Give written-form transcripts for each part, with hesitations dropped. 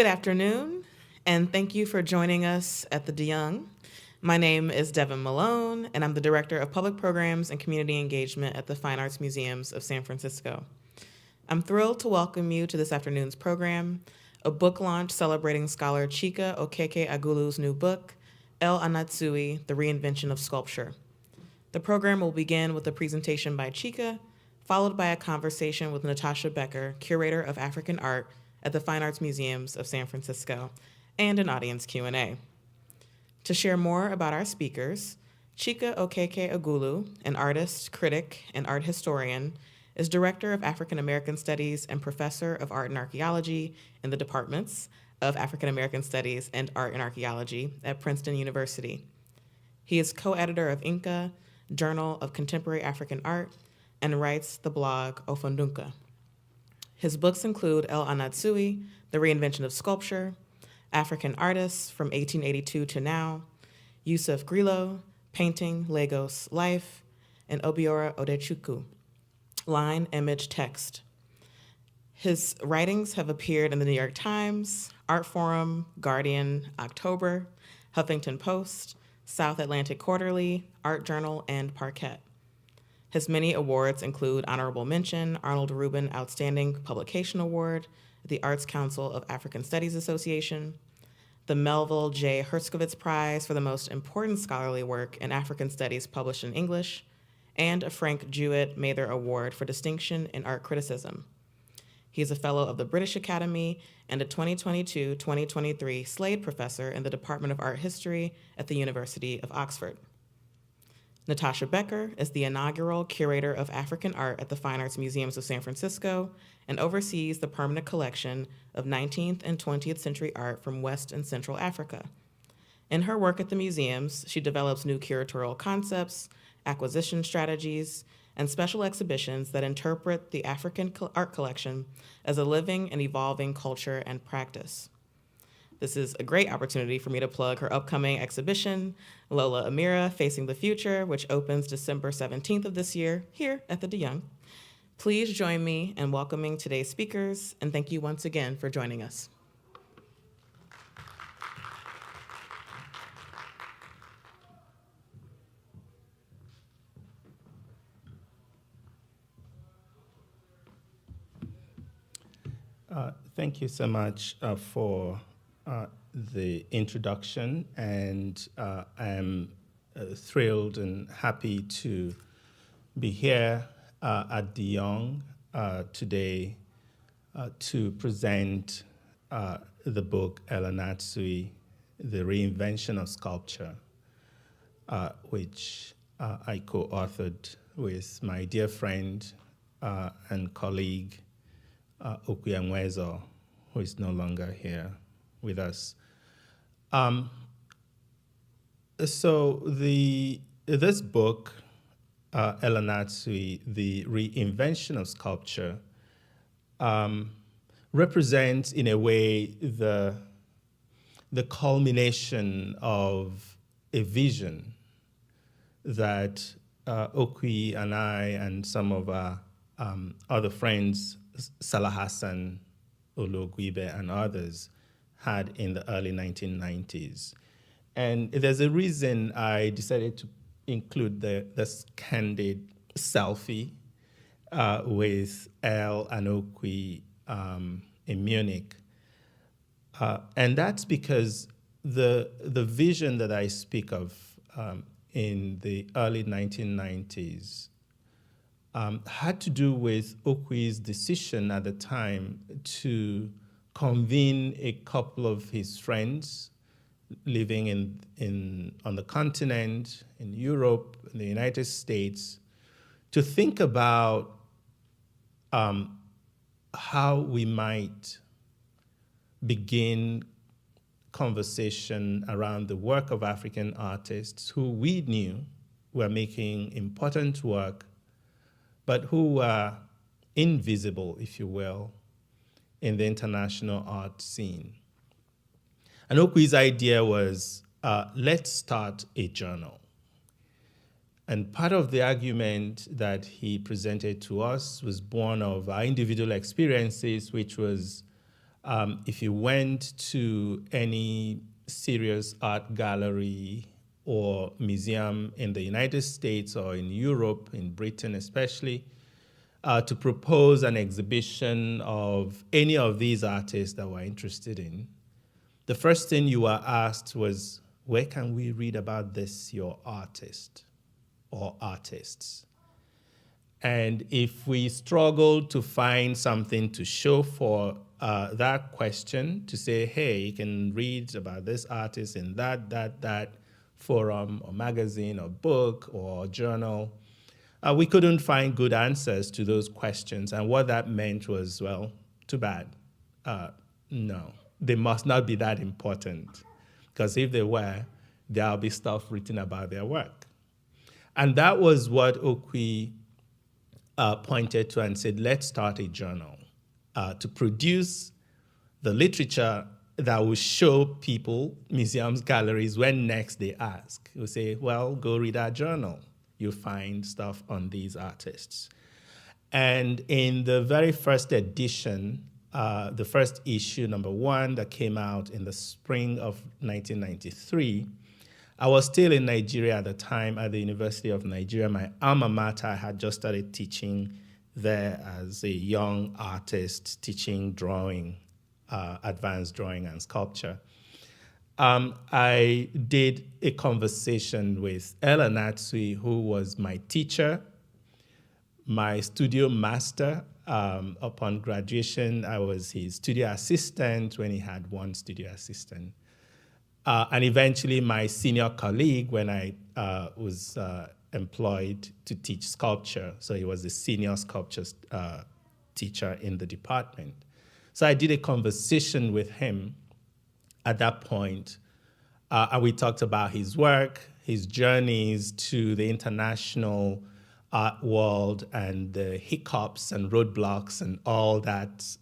Good afternoon, and thank you for joining us at the DeYoung. My name is Devin Malone, and I'm the Director of Public Programs and Community Engagement at the Fine Arts Museums of San Francisco. I'm thrilled to welcome you to this afternoon's program, a book launch celebrating scholar Chika Okeke-Agulu's new book, Anatsui, The Reinvention of Sculpture. The program will begin with a presentation by Chika, followed by a conversation with Natasha Becker, Curator of African Art at the Fine Arts Museums of San Francisco, and an audience Q&A. To share more about our speakers, Chika Okeke-Agulu, an artist, critic, and art historian, is Director of African American Studies and Professor of Art and Archaeology in the departments of African American Studies and Art and Archaeology at Princeton University. He is co-editor of Inca, Journal of Contemporary African Art, and writes the blog Ọfọdunka. His books include Anatsui, The Reinvention of Sculpture, African Artists from 1882 to Now, Yusuf Grillo, Painting, Lagos, Life, and Obiora Udechukwu, Line, Image, Text. His writings have appeared in the New York Times, Artforum, Guardian, October, Huffington Post, South Atlantic Quarterly, Art Journal, and Parkett. His many awards include Honorable Mention, Arnold Rubin Outstanding Publication Award, the Arts Council of African Studies Association, the Melville J. Herskovits Prize for the most important scholarly work in African studies published in English, and a Frank Jewett Mather Award for distinction in art criticism. He is a fellow of the British Academy and a 2022-2023 Slade Professor in the Department of Art History at the University of Oxford. Natasha Becker is the inaugural Curator of African Art at the Fine Arts Museums of San Francisco and oversees the permanent collection of 19th and 20th century art from West and Central Africa. In her work at the museums, she develops new curatorial concepts, acquisition strategies, and special exhibitions that interpret the African art collection as a living and evolving culture and practice. This is a great opportunity for me to plug her upcoming exhibition, Lola Amira, Facing the Future, which opens December 17th of this year here at the DeYoung. Please join me in welcoming today's speakers, and thank you once again for joining us. Thank you so much for the introduction, and I'm thrilled and happy to be here at DeYoung today to present the book Anatsui, The Reinvention of Sculpture, which I co-authored with my dear friend and colleague Okwui Enwezor, who is no longer here with us. So this book, Anatsui, The Reinvention of Sculpture, represents in a way the culmination of a vision that Okwui and I and some of our other friends, Salah Hassan, Ologuibe, and others, had in the early 1990s. And there's a reason I decided to include this candid selfie with Elle and Okwui in Munich. And that's because the vision that I speak of in the early 1990s had to do with Okui's decision at the time to convene a couple of his friends living on the continent, in Europe, in the United States, to think about how we might begin conversation around the work of African artists who we knew were making important work, but who were invisible, if you will, in the international art scene. And Okui's idea was, let's start a journal. And part of the argument that he presented to us was born of our individual experiences, which was If you went to any serious art gallery or museum in the United States or in Europe, in Britain especially, to propose an exhibition of any of these artists that we're interested in, the first thing you were asked was, where can we read about this, your artist or artists? And if we struggled to find something to show for that question, to say, hey, you can read about this artist in that forum or magazine or book or journal, we couldn't find good answers to those questions. And what that meant was, well, too bad. No, they must not be that important. Because if they were, there'll be stuff written about their work. And that was what Okwui pointed to and said, let's start a journal to produce the literature that will show people, museums, galleries, when next they ask. We'll say, well, go read our journal. You'll find stuff on these artists. And in the very first edition, the first issue, number 1, that came out in the spring of 1993, I was still in Nigeria at the time at the University of Nigeria. My alma mater. I had just started teaching there as a young artist, teaching drawing, advanced drawing and sculpture. I did a conversation with Anatsui, who was my teacher, my studio master. Upon graduation, I was his studio assistant when he had one studio assistant. And eventually my senior colleague when I was employed to teach sculpture. So he was the senior sculpture teacher in the department. So I did a conversation with him at that point, and we talked about his work, his journeys to the international art world, and the hiccups and roadblocks and all that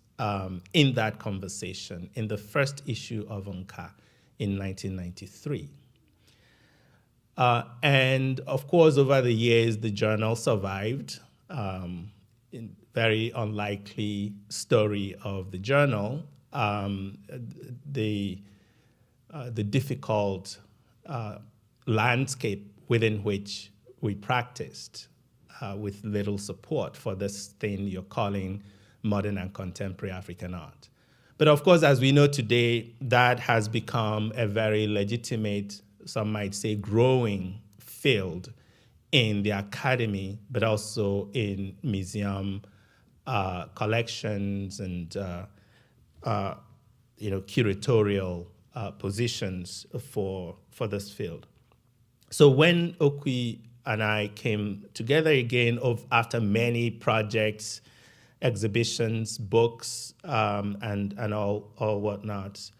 in that conversation in the first issue of Unka in 1993. And of course, over the years, the journal survived. In very unlikely story of the journal, the difficult landscape within which we practiced with little support for this thing you're calling modern and contemporary African art. But of course, as we know today, that has become a very legitimate, some might say growing field in the academy, but also in museum collections and curatorial positions for this field. So when Okwui and I came together again after many projects, exhibitions, books, and all whatnot,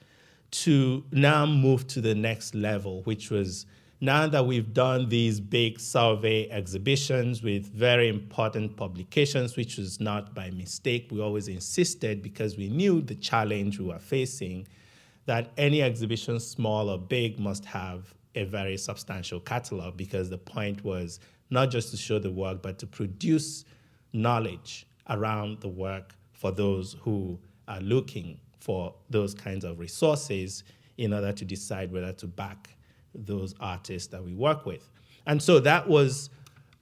to now move to the next level, which was now that we've done these big survey exhibitions with very important publications, which was not by mistake. We always insisted because we knew the challenge we were facing, that any exhibition, small or big, must have a very substantial catalog, because the point was not just to show the work, but to produce knowledge around the work for those who are looking for those kinds of resources in order to decide whether to back those artists that we work with. And so that was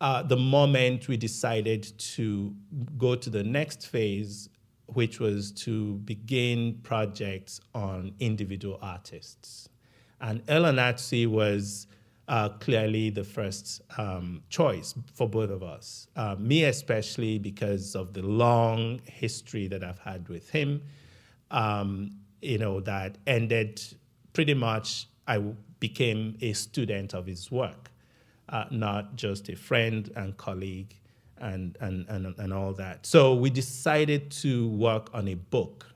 the moment we decided to go to the next phase, which was to begin projects on individual artists. And Anatsui was clearly the first choice for both of us. Me especially because of the long history that I've had with him, that ended pretty much, I became a student of his work, not just a friend and colleague and all that. So we decided to work on a book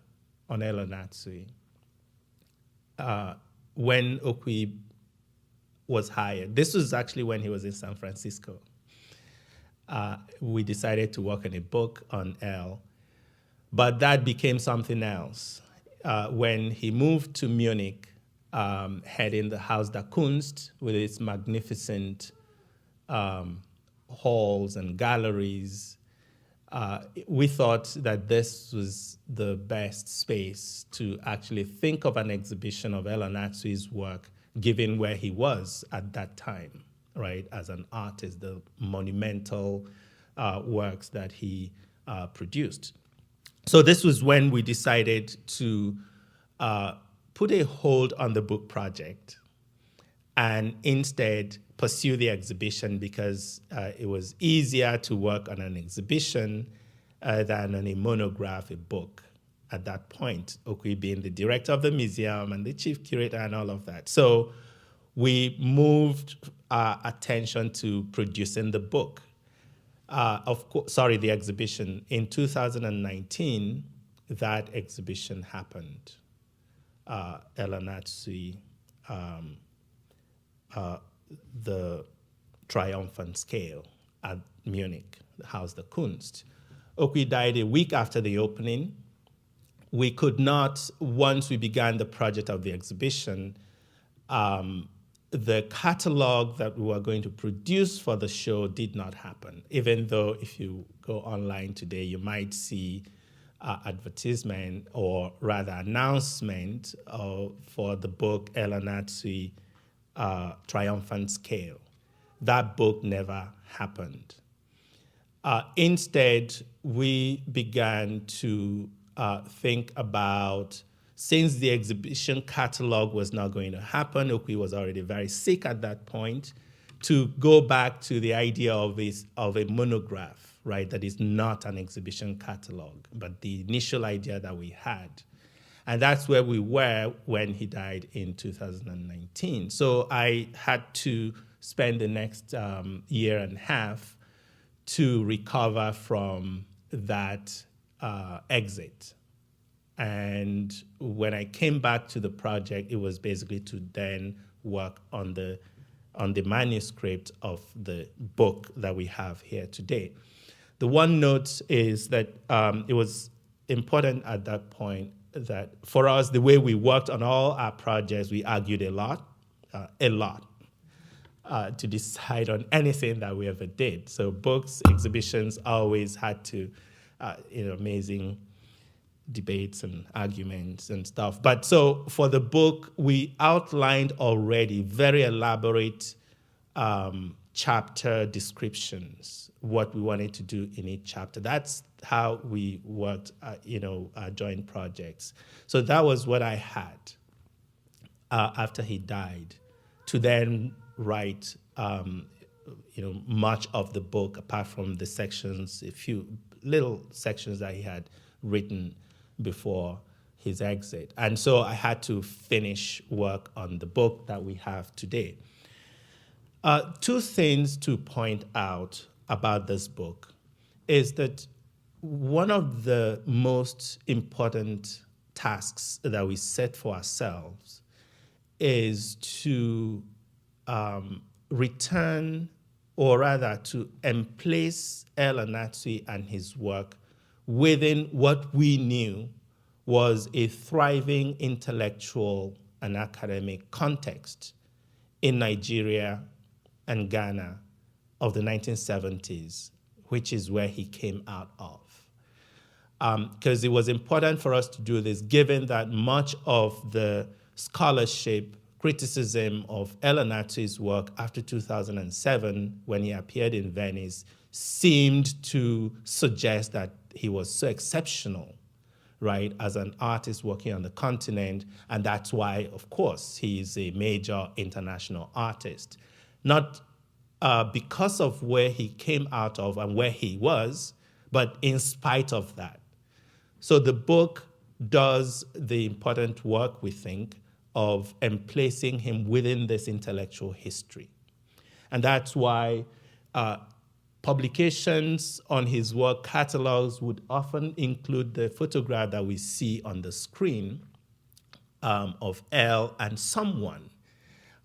on Anatsui. When Okwui was hired, this was actually when he was in San Francisco. We decided to work on a book on El, but that became something else. When he moved to Munich, heading the Haus der Kunst with its magnificent halls and galleries, we thought that this was the best space to actually think of an exhibition of Anatsui's work, given where he was at that time, right, as an artist, the monumental works that he produced. So this was when we decided to put a hold on the book project and instead pursue the exhibition, because it was easier to work on an exhibition than on a monograph, a book at that point, Okwui being the director of the museum and the chief curator and all of that. So we moved our attention to producing the book. The exhibition. In 2019, that exhibition happened. Anatsui, the Triumphant Scale at Munich, the Haus der Kunst. Okwui died a week after the opening. We could not, once we began the project of the exhibition, the catalog that we were going to produce for the show did not happen, even though if you go online today, you might see advertisement, or rather announcement for the book Anatsui, Triumphant Scale. That book never happened. Instead, we began to think about, since the exhibition catalog was not going to happen, Okwui was already very sick at that point, to go back to the idea of a monograph, right, that is not an exhibition catalog, but the initial idea that we had. And that's where we were when he died in 2019. So I had to spend the next year and a half to recover from that exit. And when I came back to the project, it was basically to then work on the manuscript of the book that we have here today. The one note is that it was important at that point that for us, the way we worked on all our projects, we argued a lot, to decide on anything that we ever did. So books, exhibitions always had to, amazing debates and arguments and stuff. But so for the book, we outlined already very elaborate chapter descriptions, what we wanted to do in each chapter. That's how we worked, our joint projects. So that was what I had after he died, to then write, much of the book, apart from the sections, a few little sections that he had written before his exit. And so I had to finish work on the book that we have today. Two things to point out about this book is that one of the most important tasks that we set for ourselves is to return, or rather to emplace Anatsui and his work within what we knew was a thriving intellectual and academic context in Nigeria and Ghana of the 1970s, which is where he came out of. Because it was important for us to do this, given that much of the scholarship, criticism of Anatsui's work after 2007, when he appeared in Venice, seemed to suggest that he was so exceptional, right, as an artist working on the continent, and that's why, of course, he is a major international artist. Not because of where he came out of and where he was, but in spite of that. So the book does the important work, we think, of emplacing him within this intellectual history. And that's why publications on his work catalogs would often include the photograph that we see on the screen of L and someone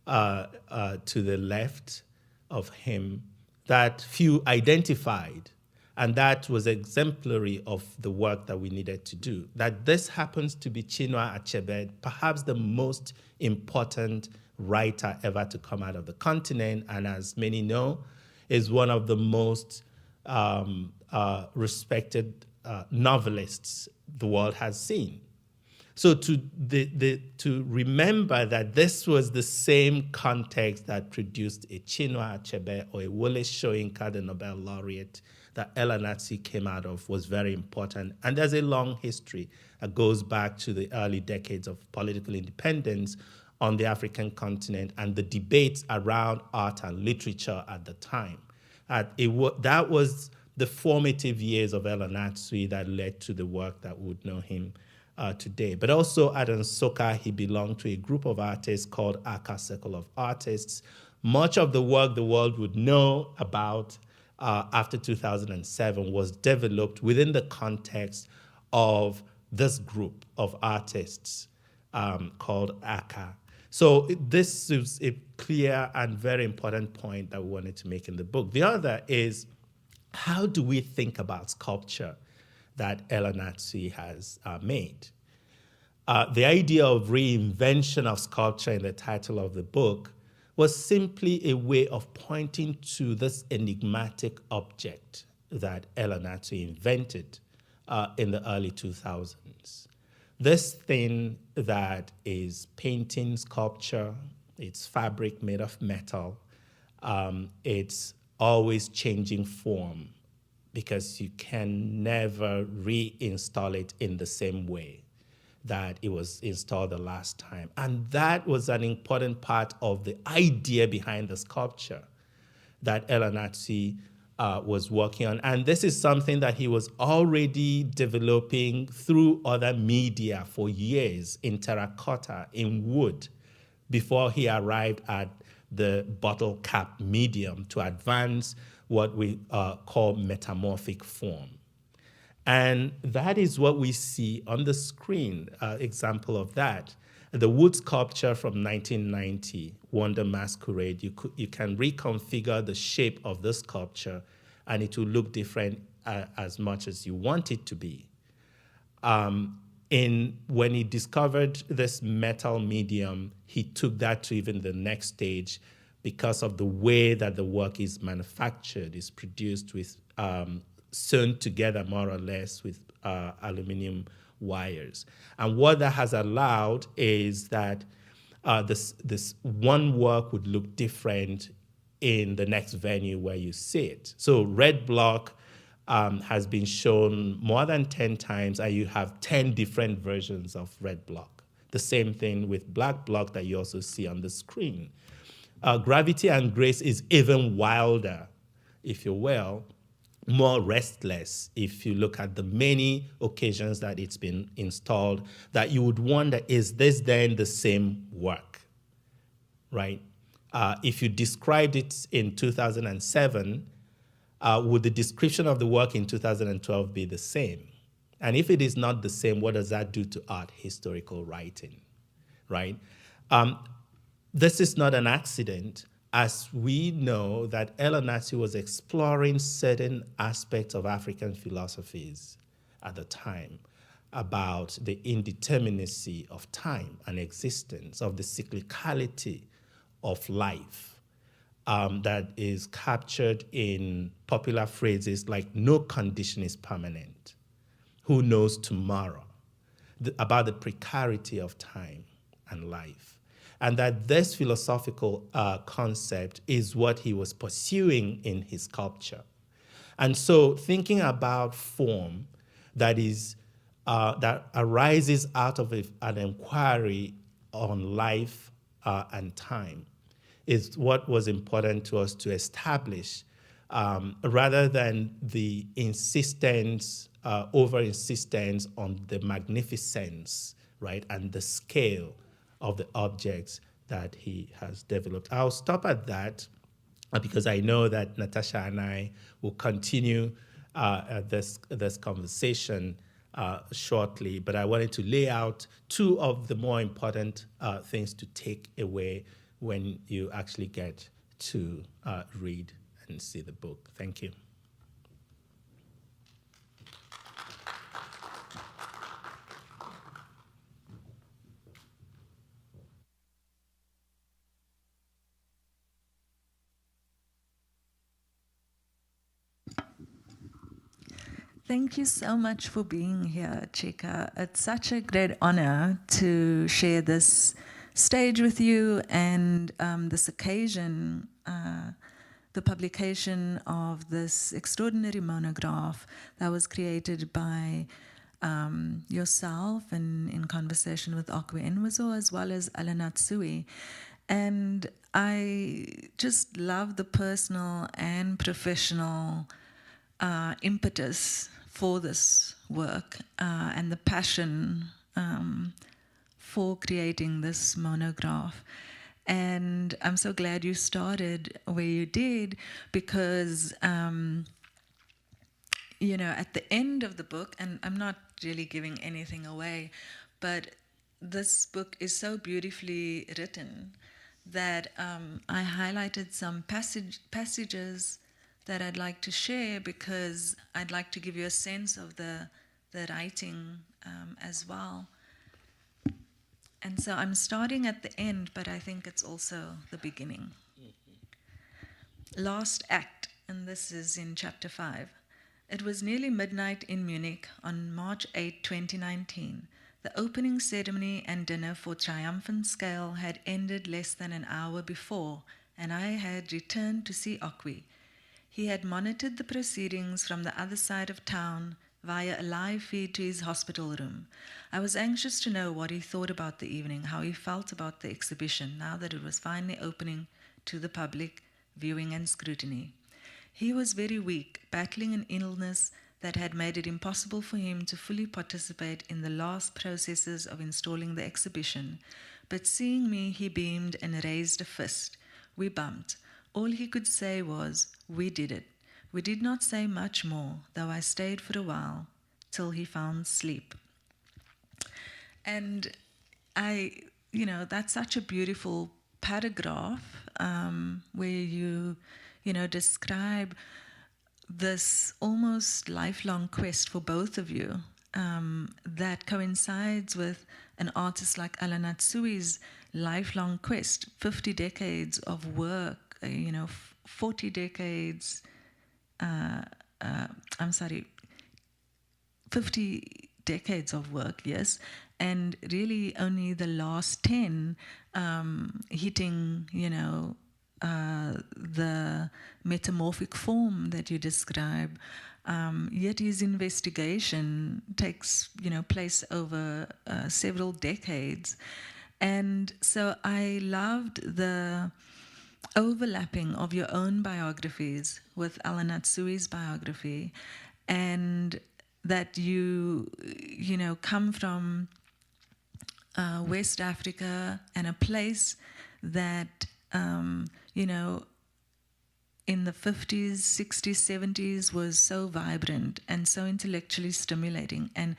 to the left of him that few identified. And that was exemplary of the work that we needed to do. That this happens to be Chinua Achebe, perhaps the most important writer ever to come out of the continent, and as many know, is one of the most respected novelists the world has seen. So to remember that this was the same context that produced a Chinua Achebe or a Wole Soyinka, the Nobel laureate, that Anatsui came out of, was very important. And there's a long history that goes back to the early decades of political independence on the African continent and the debates around art and literature at the time. That was the formative years of Anatsui that led to the work that would know him today. But also at Nsukka, he belonged to a group of artists called Aka Circle of Artists. Much of the work the world would know about after 2007 was developed within the context of this group of artists called Aka. So this is a clear and very important point that we wanted to make in the book. The other is, how do we think about sculpture that Anatsui has made? The idea of reinvention of sculpture in the title of the book was simply a way of pointing to this enigmatic object that Anatsui invented in the early 2000s. This thing that is painting sculpture, it's fabric made of metal, it's always changing form because you can never reinstall it in the same way that it was installed the last time. And that was an important part of the idea behind the sculpture that Anatsui was working on. And this is something that he was already developing through other media for years, in terracotta, in wood, before he arrived at the bottle cap medium to advance what we call metamorphic form. And that is what we see on the screen, example of that. The wood sculpture from 1990, Wonder Masquerade, you can reconfigure the shape of the sculpture and it will look different as much as you want it to be. When he discovered this metal medium, he took that to even the next stage because of the way that the work is manufactured, is produced with sewn together more or less with aluminum wires. And what that has allowed is that this one work would look different in the next venue where you see it. So red block has been shown more than 10 times, and you have 10 different versions of red block. The same thing with black block that you also see on the screen. Gravity and Grace is even wilder, if you will, more restless if you look at the many occasions that it's been installed, that you would wonder, is this then the same work, right? If you described it in 2007, would the description of the work in 2012 be the same? And if it is not the same, what does that do to art historical writing, right? This is not an accident, as we know that Anatsui was exploring certain aspects of African philosophies at the time about the indeterminacy of time and existence, of the cyclicality of life that is captured in popular phrases like no condition is permanent, who knows tomorrow, about the precarity of time and life. And that this philosophical concept is what he was pursuing in his sculpture. And so thinking about form that arises out of an inquiry on life and time is what was important to us to establish, rather than the insistence, over-insistence on the magnificence, right, and the scale of the objects that he has developed. I'll stop at that because I know that Natasha and I will continue this conversation shortly, but I wanted to lay out two of the more important things to take away when you actually get to read and see the book. Thank you. Thank you so much for being here, Chika. It's such a great honor to share this stage with you and this occasion, the publication of this extraordinary monograph that was created by yourself and in conversation with Okwui Enwezor as well as Anatsui. And I just love the personal and professional impetus for this work and the passion for creating this monograph. And I'm so glad you started where you did, because you know, at the end of the book, and I'm not really giving anything away, but this book is so beautifully written that I highlighted some passages that I'd like to share, because I'd like to give you a sense of the writing as well. And so I'm starting at the end, but I think it's also the beginning. Last act, and this is in chapter 5. It was nearly midnight in Munich on March 8, 2019. The opening ceremony and dinner for Triumphant Scale had ended less than an hour before, and I had returned to see Okwui. He had monitored the proceedings from the other side of town via a live feed to his hospital room. I was anxious to know what he thought about the evening, how he felt about the exhibition, now that it was finally opening to the public viewing and scrutiny. He was very weak, battling an illness that had made it impossible for him to fully participate in the last processes of installing the exhibition. But seeing me, he beamed and raised a fist. We bumped. All he could say was, "We did it." We did not say much more, though I stayed for a while, till he found sleep. And that's such a beautiful paragraph where you describe this almost lifelong quest for both of you that coincides with an artist like Anatsui's lifelong quest, 50 decades of work, 40 decades, 50 decades of work, yes, and really only the last 10 hitting, the metamorphic form that you describe. Yet his investigation takes, place over several decades. And so I loved the overlapping of your own biographies with Anatsui's biography, and that you come from West Africa, and a place that in the 50s, 60s, 70s was so vibrant and so intellectually stimulating and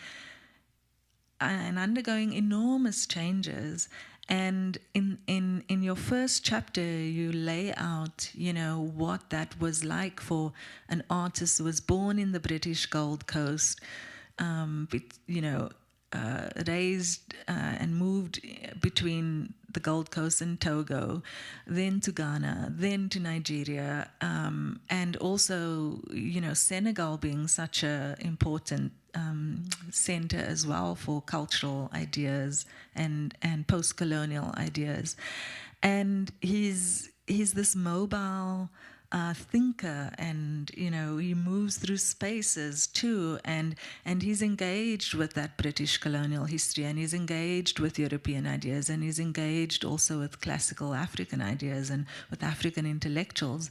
undergoing enormous changes. And in your first chapter, you lay out, what that was like for an artist who was born in the British Gold Coast, raised and moved between the Gold Coast and Togo, then to Ghana, then to Nigeria, and also, Senegal being such an important center as well for cultural ideas and post-colonial ideas. And he's this mobile thinker, and he moves through spaces too, and he's engaged with that British colonial history, and he's engaged with European ideas, and he's engaged also with classical African ideas and with African intellectuals.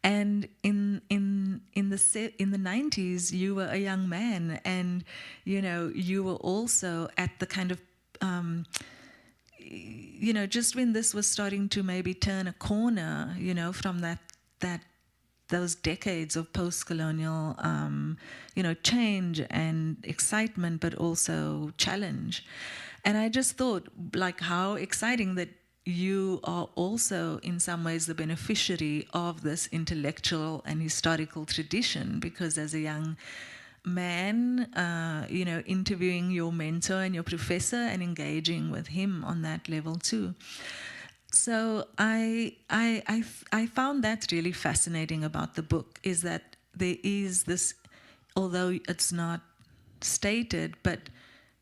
And in the 90s, you were a young man, and you were also at the kind of just when this was starting to maybe turn a corner, from those decades of post-colonial, change and excitement, but also challenge. And I just thought, how exciting that you are also, in some ways, the beneficiary of this intellectual and historical tradition, because as a young man, interviewing your mentor and your professor and engaging with him on that level too. So I found that really fascinating about the book, is that there is this although it's not stated, but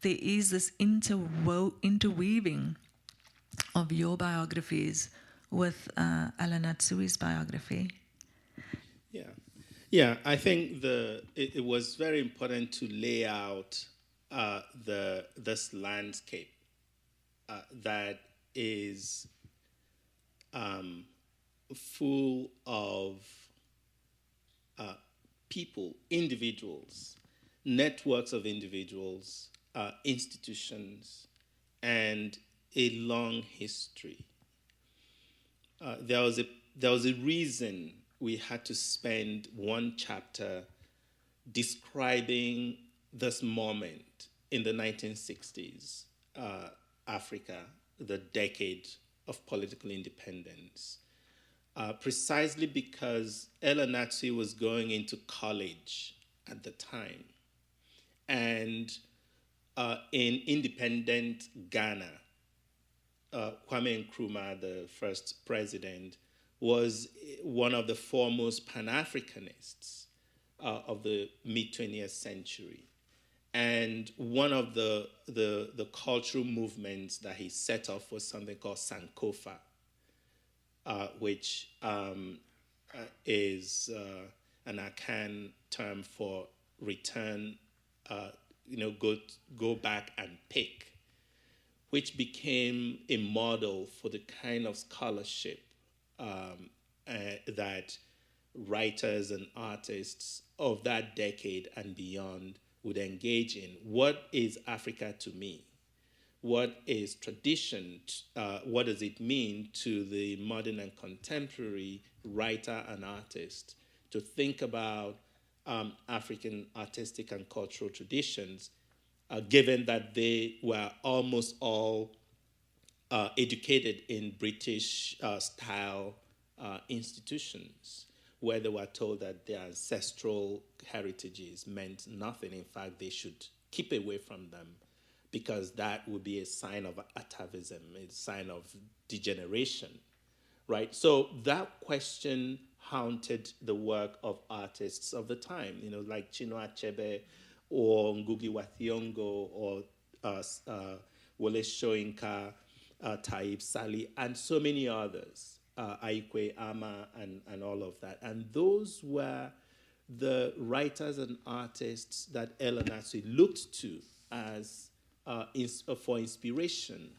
there is this interweaving of your biographies with Alanatsui's biography. Yeah. I think it was very important to lay out this landscape that is full of people, individuals, networks of individuals, institutions, and a long history. There was a reason we had to spend one chapter describing this moment in the 1960s, Africa, the decade of political independence, precisely because Anatsui was going into college at the time. And in independent Ghana, Kwame Nkrumah, the first president, was one of the foremost Pan-Africanists of the mid-20th century. And one of the cultural movements that he set off was something called Sankofa, which is an Akan term for return, go back and pick, which became a model for the kind of scholarship that writers and artists of that decade and beyond would engage in. What is Africa to me? What is tradition? What does it mean to the modern and contemporary writer and artist to think about African artistic and cultural traditions, given that they were almost all educated in British-style institutions, where they were told that their ancestral heritages meant nothing. In fact, they should keep away from them because that would be a sign of atavism, a sign of degeneration, right? So that question haunted the work of artists of the time, like Chinua Achebe or Ngugi wa Thiong'o or Wole Soyinka, Taib Sali, and so many others, Aikwe Ama and all of that. And those were the writers and artists that Anatsui looked to as for inspiration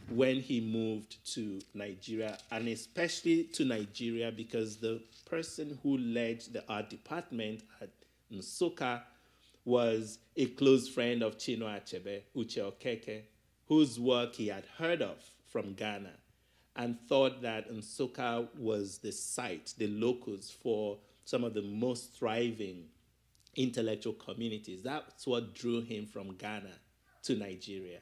when he moved to Nigeria, and especially to Nigeria because the person who led the art department at Nsukka was a close friend of Chinua Achebe, Uche Okeke, whose work he had heard of from Ghana and thought that Nsukka was the site, the locus for some of the most thriving intellectual communities. That's what drew him from Ghana to Nigeria.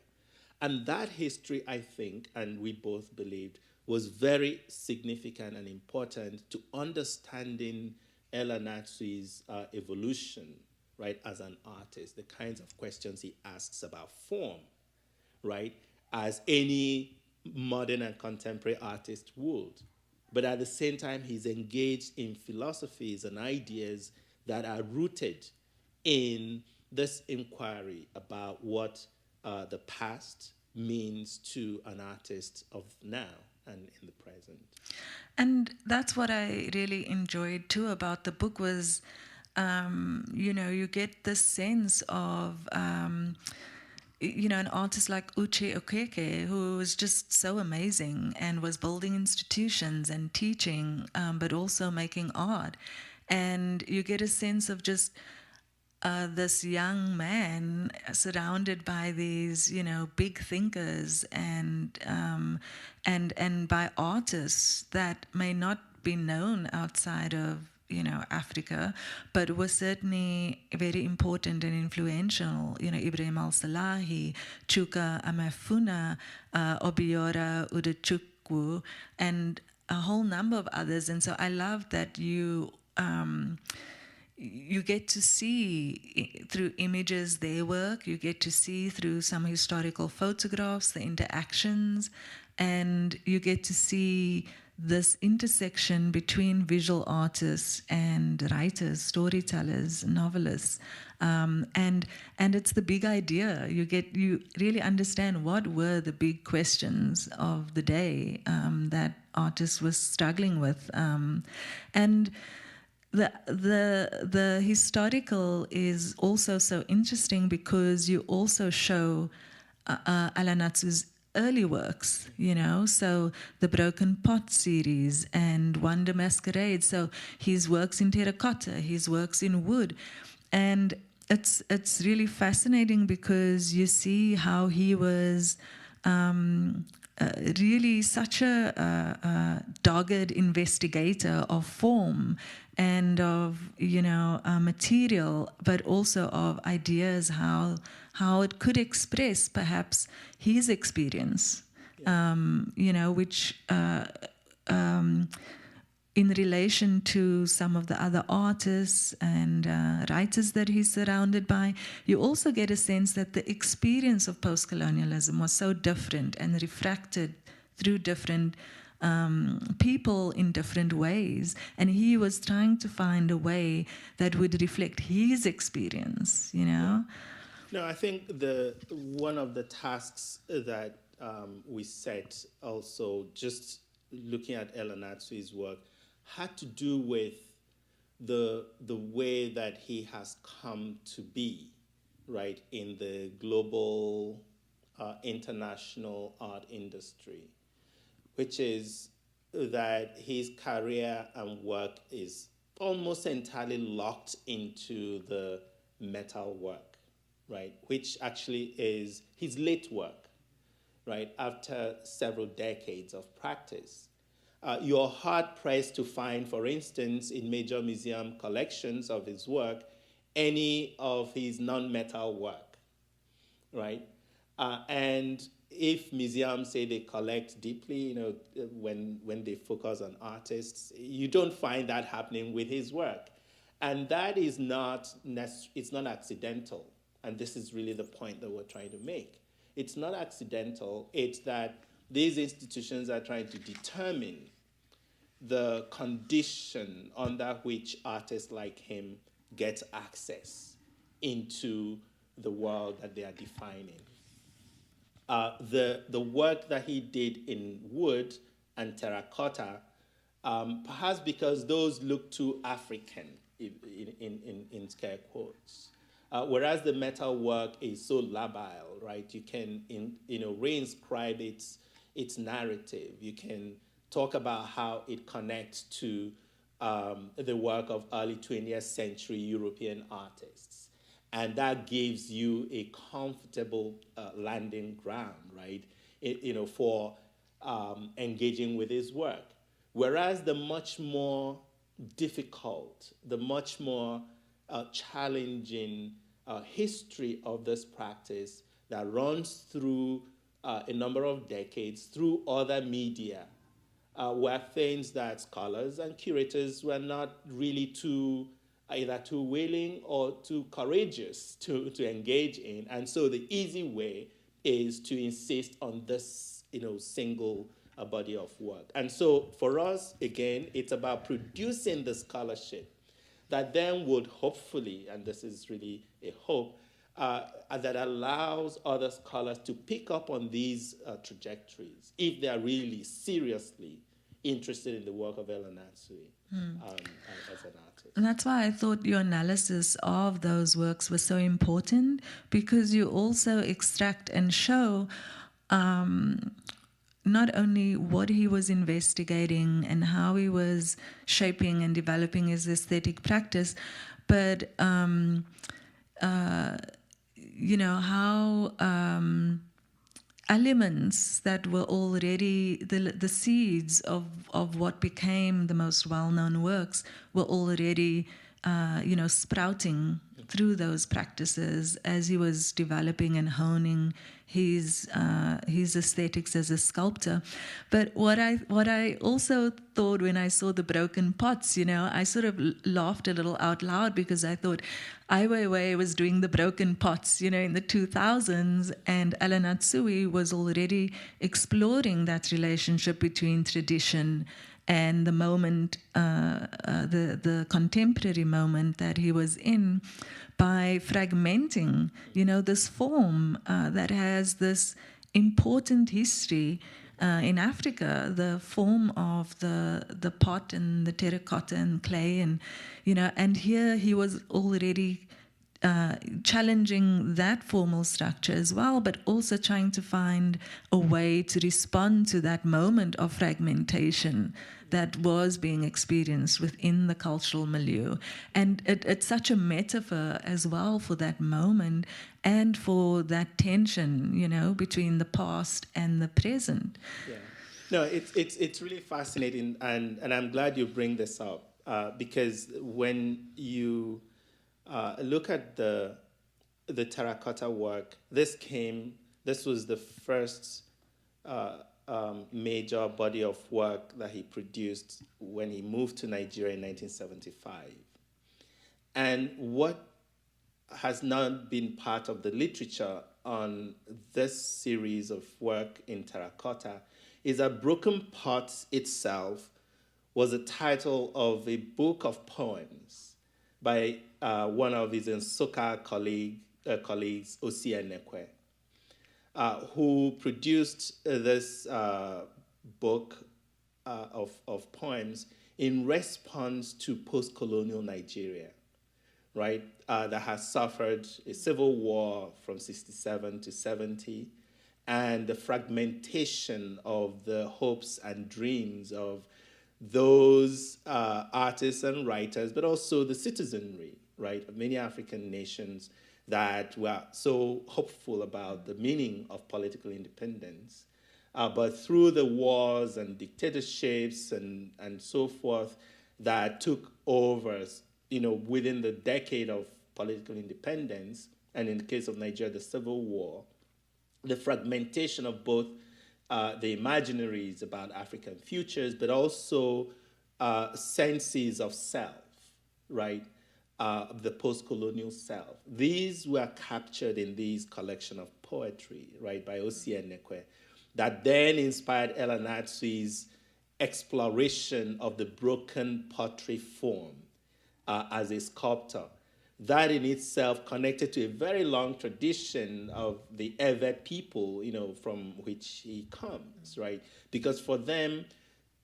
And that history, I think, and we both believed, was very significant and important to understanding Anatsui's evolution, right, as an artist, the kinds of questions he asks about form, right, as any modern and contemporary artist would. But at the same time, he's engaged in philosophies and ideas that are rooted in this inquiry about what the past means to an artist of now and in the present. And that's what I really enjoyed too about the book was, you get this sense of, an artist like Uche Okeke, who was just so amazing and was building institutions and teaching, but also making art. And you get a sense of just this young man surrounded by these, big thinkers and by artists that may not be known outside of, Africa, but was certainly very important and influential. Ibrahim Al-Salahi, Chuka Amafuna, Obiora Udechukwu, and a whole number of others. And so I love that you get to see through images their work, you get to see through some historical photographs, the interactions, and you get to see this intersection between visual artists and writers, storytellers, novelists, and it's the big idea. You really understand what were the big questions of the day that artists were struggling with, and the historical is also so interesting because you also show Alanatsu's early works, so the Broken Pot series and Wonder Masquerade, so his works in terracotta, his works in wood. And it's really fascinating because you see how he was really such a dogged investigator of form and of material, but also of ideas, how it could express perhaps his experience, which in relation to some of the other artists and writers that he's surrounded by, you also get a sense that the experience of post-colonialism was so different and refracted through different people in different ways. And he was trying to find a way that would reflect his experience, Yeah. No, I think one of the tasks that we set also, just looking at Anatsui's work, had to do with the way that he has come to be, right, in the global international art industry, which is that his career and work is almost entirely locked into the metal work, right, which actually is his late work, right, after several decades of practice. You're hard-pressed to find, for instance, in major museum collections of his work, any of his non-metal work, right? And if museums say they collect deeply, when they focus on artists, you don't find that happening with his work. And that is it's not accidental. And this is really the point that we're trying to make. It's not accidental. It's that these institutions are trying to determine the condition under which artists like him get access into the world that they are defining. The work that he did in wood and terracotta, perhaps because those look too African, in scare quotes, whereas the metal work is so labile, right? You can reinscribe its narrative. You can talk about how it connects to the work of early 20th century European artists. And that gives you a comfortable landing ground, right, for engaging with his work. Whereas the much more difficult, the much more challenging history of this practice that runs through a number of decades through other media, were things that scholars and curators were not really either too willing or too courageous to engage in. And so the easy way is to insist on this single body of work. And so for us, again, it's about producing the scholarship that then would hopefully, and this is really a hope, that allows other scholars to pick up on these trajectories if they are really seriously interested in the work of Anatsui as an artist. And that's why I thought your analysis of those works was so important, because you also extract and show not only what he was investigating and how he was shaping and developing his aesthetic practice, but how elements that were already the seeds of what became the most well-known works were already sprouting through those practices as he was developing and honing his aesthetics as a sculptor. But what I also thought when I saw the broken pots, I sort of laughed a little out loud, because I thought Ai Weiwei was doing the broken pots, in the 2000s, and Anatsui was already exploring that relationship between tradition and the moment, the contemporary moment that he was in, by fragmenting, this form that has this important history in Africa, the form of the pot and the terracotta and clay, and here he was already challenging that formal structure as well, but also trying to find a way to respond to that moment of fragmentation that was being experienced within the cultural milieu. And it's such a metaphor as well for that moment and for that tension, between the past and the present. Yeah. No, it's really fascinating, and I'm glad you bring this up, because when you look at the terracotta work, this was the first major body of work that he produced when he moved to Nigeria in 1975. And what has now been part of the literature on this series of work in terracotta is that Broken Pots itself was the title of a book of poems by one of his Nsukka colleagues, Osi Enekwe, who produced this book of poems in response to post-colonial Nigeria, right, that has suffered a civil war from 67 to 70, and the fragmentation of the hopes and dreams of those artists and writers, but also the citizenry, right, of many African nations that were so hopeful about the meaning of political independence. But through the wars and dictatorships and so forth that took over, within the decade of political independence, and in the case of Nigeria, the Civil War, the fragmentation of both the imaginaries about African futures, but also senses of self, right? The post-colonial self. These were captured in this collection of poetry, right, by Osi Enekwe, that then inspired Anatsui's exploration of the broken pottery form as a sculptor. That in itself connected to a very long tradition of the Ewe people, from which he comes, right? Because for them,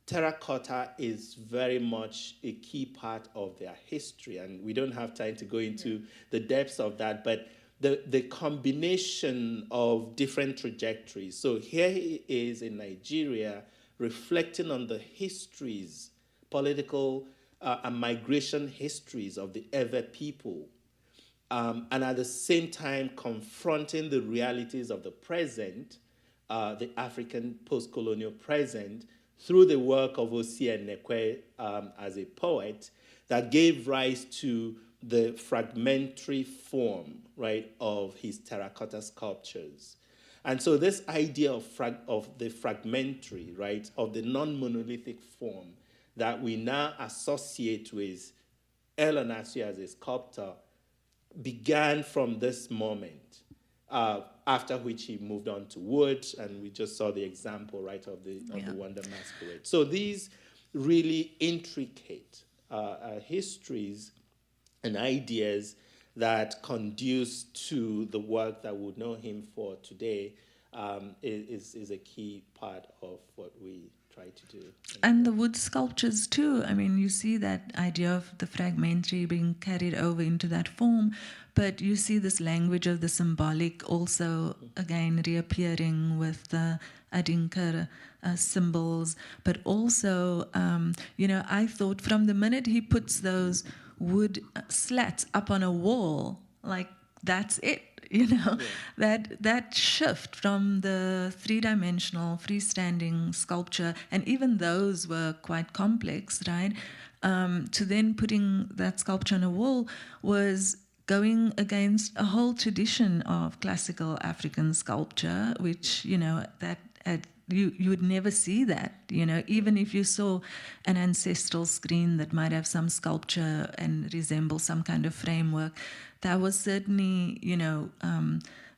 terracotta is very much a key part of their history, and we don't have time to go into the depths of that, but the combination of different trajectories. So here he is in Nigeria reflecting on the histories, political and migration histories of the Ewe people, and at the same time confronting the realities of the present, the African post-colonial present, through the work of Osi Enekwe as a poet that gave rise to the fragmentary form, right, of his terracotta sculptures. And so this idea of the fragmentary, right, of the non-monolithic form that we now associate with Anatsui as a sculptor began from this moment, after which he moved on to wood, and we just saw the example, right, of the Wonder Masquerade. So these really intricate histories and ideas that conduce to the work that we would know him for today is a key part of what we try to do. And the wood sculptures too. I mean, you see that idea of the fragmentary being carried over into that form, but you see this language of the symbolic also, again, reappearing with the Adinka symbols, but also, I thought from the minute he puts those wood slats up on a wall, like, that's it. That shift from the three-dimensional freestanding sculpture, and even those were quite complex, right? To then putting that sculpture on a wall was going against a whole tradition of classical African sculpture, which, you would never see that, even if you saw an ancestral screen that might have some sculpture and resemble some kind of framework. That was certainly,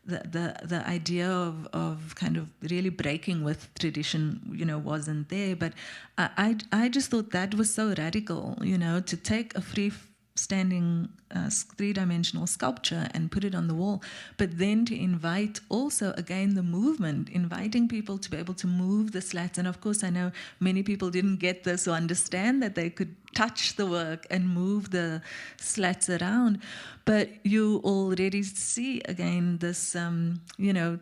the idea of kind of really breaking with tradition, wasn't there. But I just thought that was so radical, to take a freestanding three-dimensional sculpture and put it on the wall, but then to invite also, again, the movement, inviting people to be able to move the slats. And of course, I know many people didn't get this or understand that they could touch the work and move the slats around. But you already see, again, this,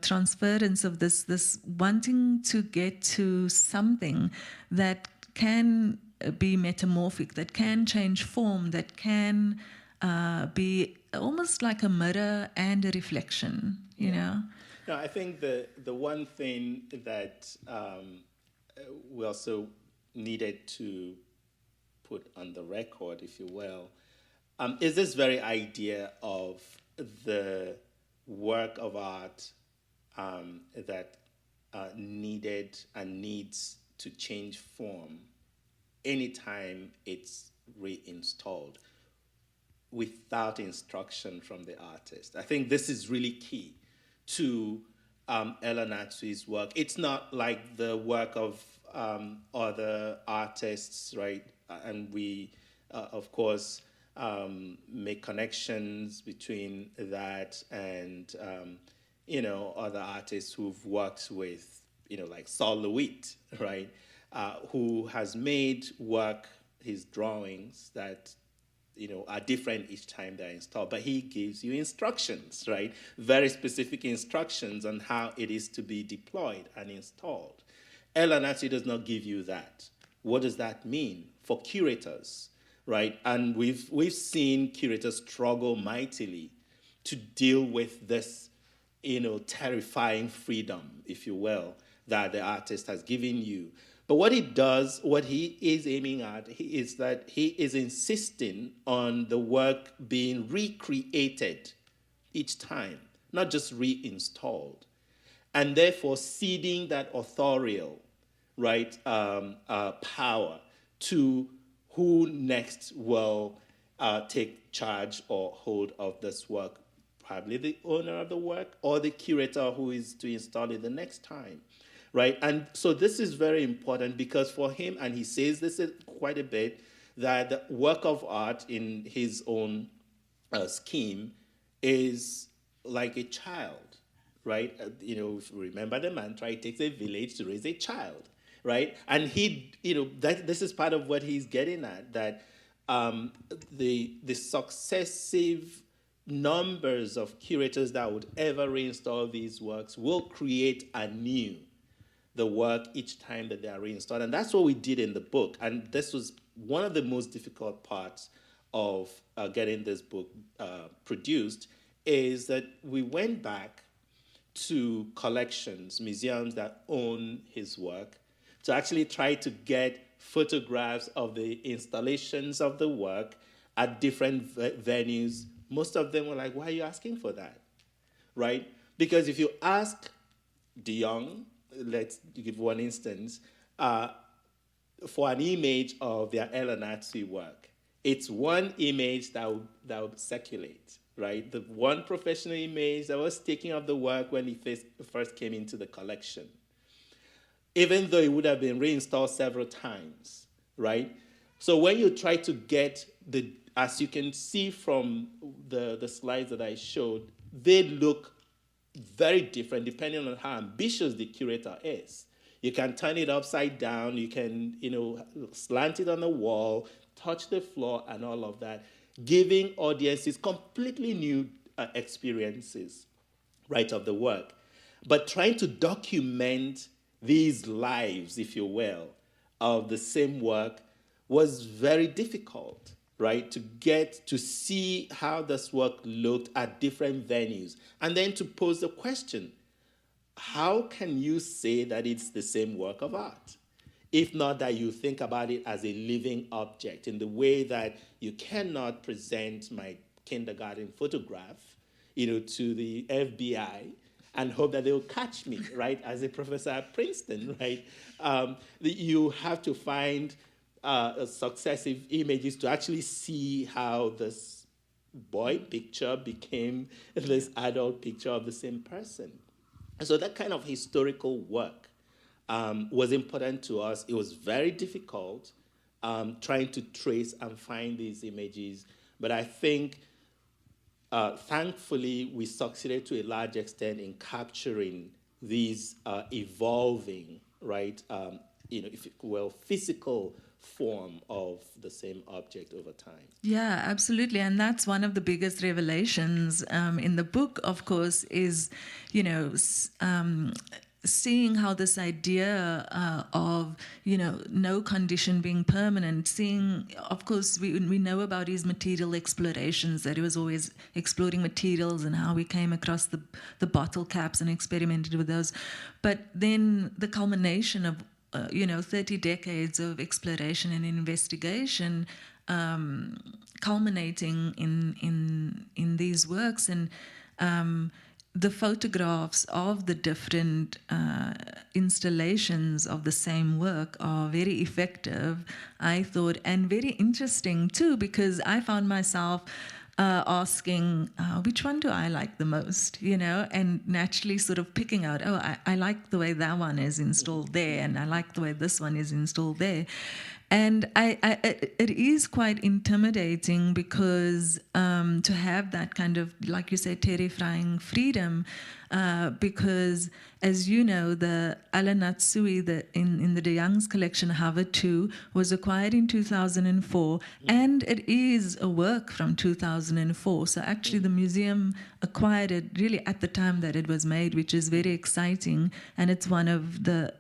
transference of this wanting to get to something that can be metamorphic, that can change form, that can be almost like a mirror and a reflection, you know? No, I think the one thing that we also needed to put on the record, if you will, is this very idea of the work of art that needed and needs to change form anytime it's reinstalled without instruction from the artist. I think this is really key to Anatsui's work. It's not like the work of other artists, right? And we, of course, make connections between that and, other artists who've worked with, like Saul Lewitt, right? Who has made work, his drawings that, are different each time they're installed. But he gives you instructions, right? Very specific instructions on how it is to be deployed and installed. Anatsui does not give you that. What does that mean for curators, right? And we've seen curators struggle mightily to deal with this, terrifying freedom, if you will, that the artist has given you. But what he does, what he is aiming at, is that he is insisting on the work being recreated each time, not just reinstalled, and therefore ceding that authorial, right, power to who next will take charge or hold of this work, probably the owner of the work or the curator who is to install it the next time. Right, and so this is very important because for him, and he says this quite a bit, that the work of art in his own scheme is like a child, right? If you remember the mantra, it takes a village to raise a child, right? And he, this is part of what he's getting at, that the successive numbers of curators that would ever reinstall these works will create anew the work each time that they are reinstalled. And that's what we did in the book. And this was one of the most difficult parts of getting this book produced, is that we went back to collections, museums that own his work, to actually try to get photographs of the installations of the work at different venues. Most of them were like, why are you asking for that, right? Because if you ask De Young, let's give one instance, for an image of their Anatsui work, it's one image that would circulate, right? The one professional image that was taken of the work when he first came into the collection, even though it would have been reinstalled several times, right? So when you try to get as you can see from the slides that I showed, they look very different depending on how ambitious the curator is. You can turn it upside down, you can, slant it on the wall, touch the floor and all of that, giving audiences completely new experiences, right, of the work. But trying to document these lives, if you will, of the same work was very difficult, right, to get to see how this work looked at different venues. And then to pose the question, how can you say that it's the same work of art? If not that you think about it as a living object in the way that you cannot present my kindergarten photograph, to the FBI and hope that they'll catch me, right, as a professor at Princeton, right? You have to find successive images to actually see how this boy picture became this adult picture of the same person. So that kind of historical work was important to us. It was very difficult trying to trace and find these images, but I think thankfully we succeeded to a large extent in capturing these evolving, right, if you will, physical form of the same object over time. Yeah, absolutely. And that's one of the biggest revelations in the book, of course, is, seeing how this idea of, no condition being permanent, seeing, of course, we know about his material explorations, that he was always exploring materials and how we came across the bottle caps and experimented with those. But then the culmination of 30 decades of exploration and investigation, culminating in these works, and the photographs of the different installations of the same work are very effective, I thought, and very interesting too, because I found myself asking, which one do I like the most, and naturally sort of picking out, I like the way that one is installed there, and I like the way this one is installed there. And it is quite intimidating because to have that kind of, like you say, terrifying freedom, because, as you know, the Anatsui in the De Young's collection, Harvard 2, was acquired in 2004, and it is a work from 2004. So actually the museum acquired it really at the time that it was made, which is very exciting, and it's one of the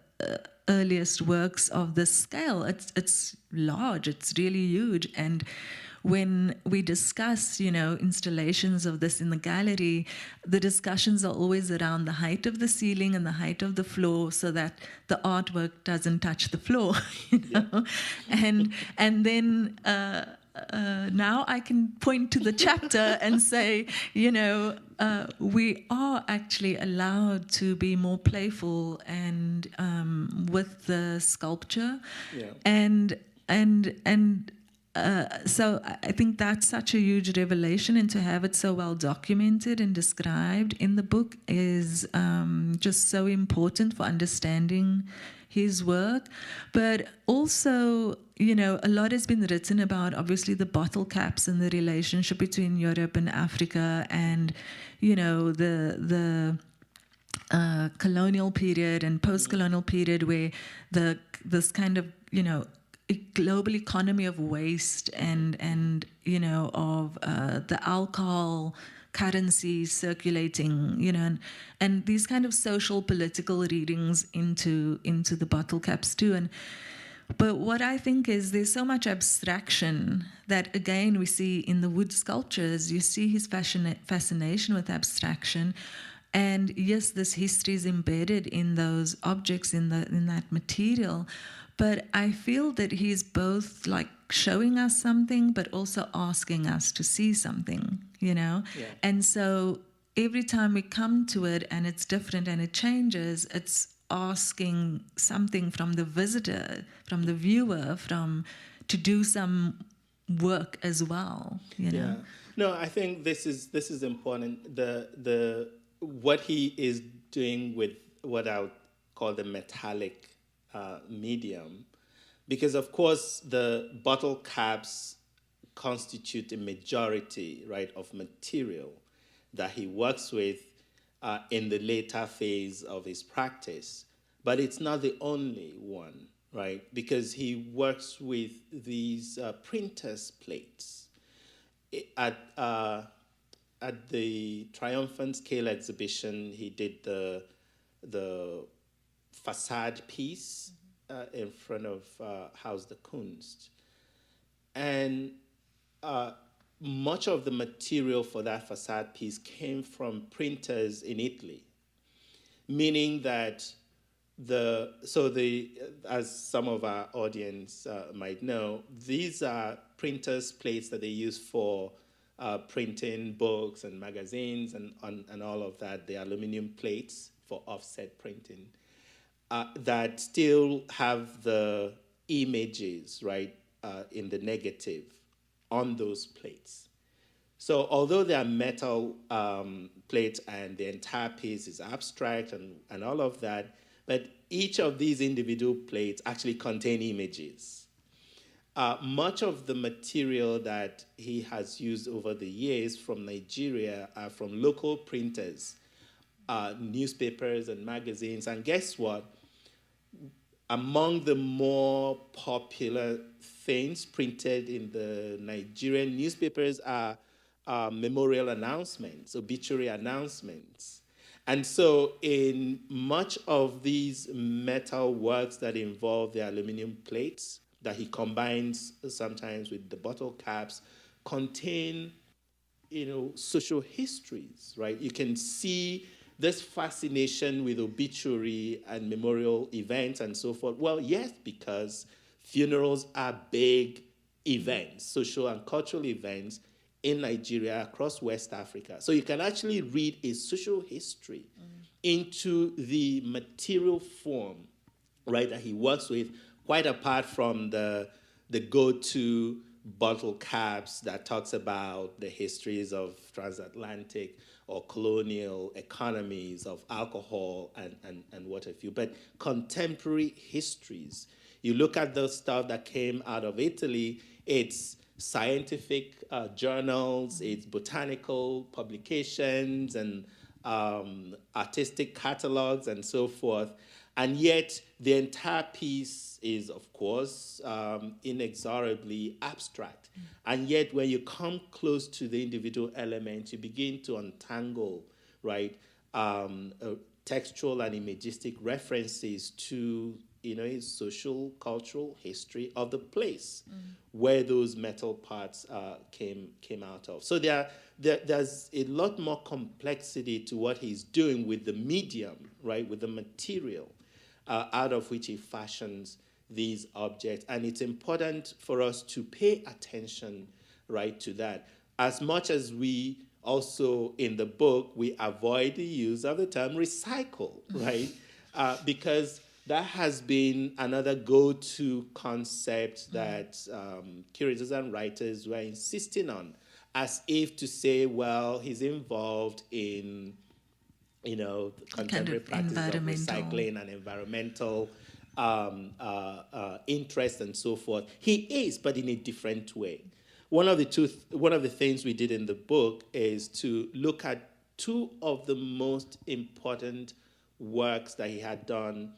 earliest works of this scale. It's large, it's really huge, and when we discuss, installations of this in the gallery, the discussions are always around the height of the ceiling and the height of the floor, so that the artwork doesn't touch the floor, Yeah. and then now I can point to the chapter and say, we are actually allowed to be more playful and with the sculpture, so I think that's such a huge revelation, and to have it so well documented and described in the book is just so important for understanding his work. But also, a lot has been written about, obviously, the bottle caps and the relationship between Europe and Africa, and, the colonial period and post-colonial period, where this kind of, global economy of waste and of the alcohol currency circulating, and these kind of social political readings into the bottle caps too. But what I think is there's so much abstraction that, again, we see in the wood sculptures. You see his fascination with abstraction. And yes, this history is embedded in those objects, in that material. But I feel that he's both like showing us something, but also asking us to see something, Yeah. And so every time we come to it and it's different and it changes, it's asking something from the visitor, from the viewer, to do some work as well, Yeah. No, I think this is important. The what he is doing with what I would call the metallic medium, because of course the bottle caps constitute a majority, right, of material that he works with in the later phase of his practice. But it's not the only one, right? Because he works with these printer's plates. At the Triumphant Scale exhibition, he did the facade piece in front of Haus der Kunst. And much of the material for that facade piece came from printers in Italy, meaning that as some of our audience might know, these are printers' plates that they use for printing books and magazines and all of that, the aluminum plates for offset printing, that still have the images, right, in the negative on those plates. So although they are metal plates and the entire piece is abstract and all of that, but each of these individual plates actually contain images. Much of the material that he has used over the years from Nigeria are from local printers, newspapers and magazines. And guess what? Among the more popular things printed in the Nigerian newspapers are memorial announcements, obituary announcements. And so in much of these metal works that involve the aluminum plates that he combines sometimes with the bottle caps contain, social histories, right? You can see this fascination with obituary and memorial events and so forth. Well, yes, because funerals are big events, social and cultural events in Nigeria, across West Africa. So you can actually read a social history into the material form, right, that he works with, quite apart from the go-to bottle caps that talks about the histories of transatlantic or colonial economies of alcohol and what have you, but contemporary histories. You look at the stuff that came out of Italy, it's scientific journals, it's botanical publications and artistic catalogs and so forth. And yet the entire piece is, of course, inexorably abstract. And yet when you come close to the individual elements, you begin to untangle, right, textual and imagistic references to social, cultural history of the place where those metal parts came out of. So there's a lot more complexity to what he's doing with the medium, right, with the material out of which he fashions these objects. And it's important for us to pay attention, right, to that. As much as we also, in the book, we avoid the use of the term recycle, right? Because that has been another go-to concept that curators and writers were insisting on, as if to say, well, he's involved in, the contemporary practice of recycling and environmental interest and so forth. He is, but in a different way. One of the things we did in the book is to look at two of the most important works that he had done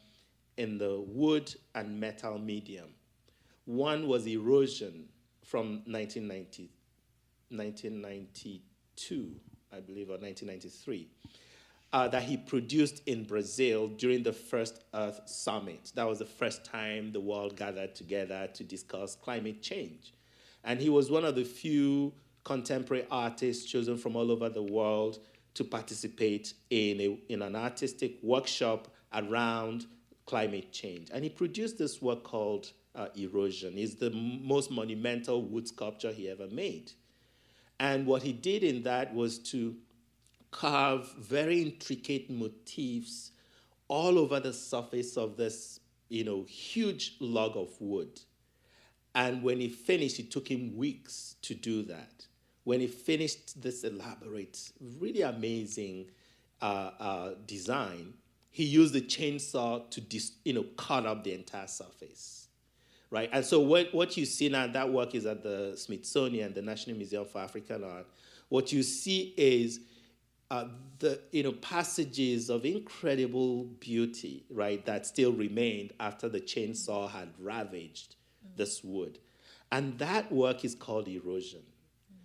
in the wood and metal medium. One was Erosion from 1992, I believe, or 1993, that he produced in Brazil during the First Earth Summit. That was the first time the world gathered together to discuss climate change. And he was one of the few contemporary artists chosen from all over the world to participate in an artistic workshop around climate change. And he produced this work called Erosion. It's the most monumental wood sculpture he ever made. And what he did in that was to carve very intricate motifs all over the surface of this, huge log of wood. And when he finished, it took him weeks to do that. When he finished this elaborate, really amazing design, he used the chainsaw to cut up the entire surface, right? And so what you see now, that work is at the Smithsonian, the National Museum for African Art. What you see is the passages of incredible beauty, right, that still remained after the chainsaw had ravaged this wood. And that work is called Erosion.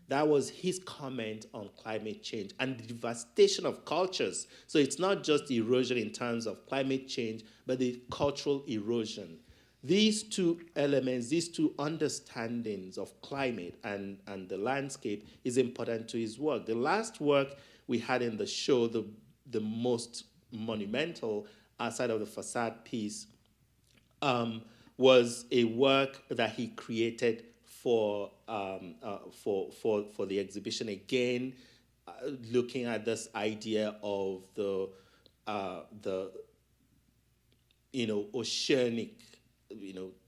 That was his comment on climate change and the devastation of cultures. So it's not just erosion in terms of climate change, but the cultural erosion. These two elements, these two understandings of climate and the landscape is important to his work. The last work we had in the show, the most monumental outside of the facade piece, was a work that he created for the exhibition again, looking at this idea of the oceanic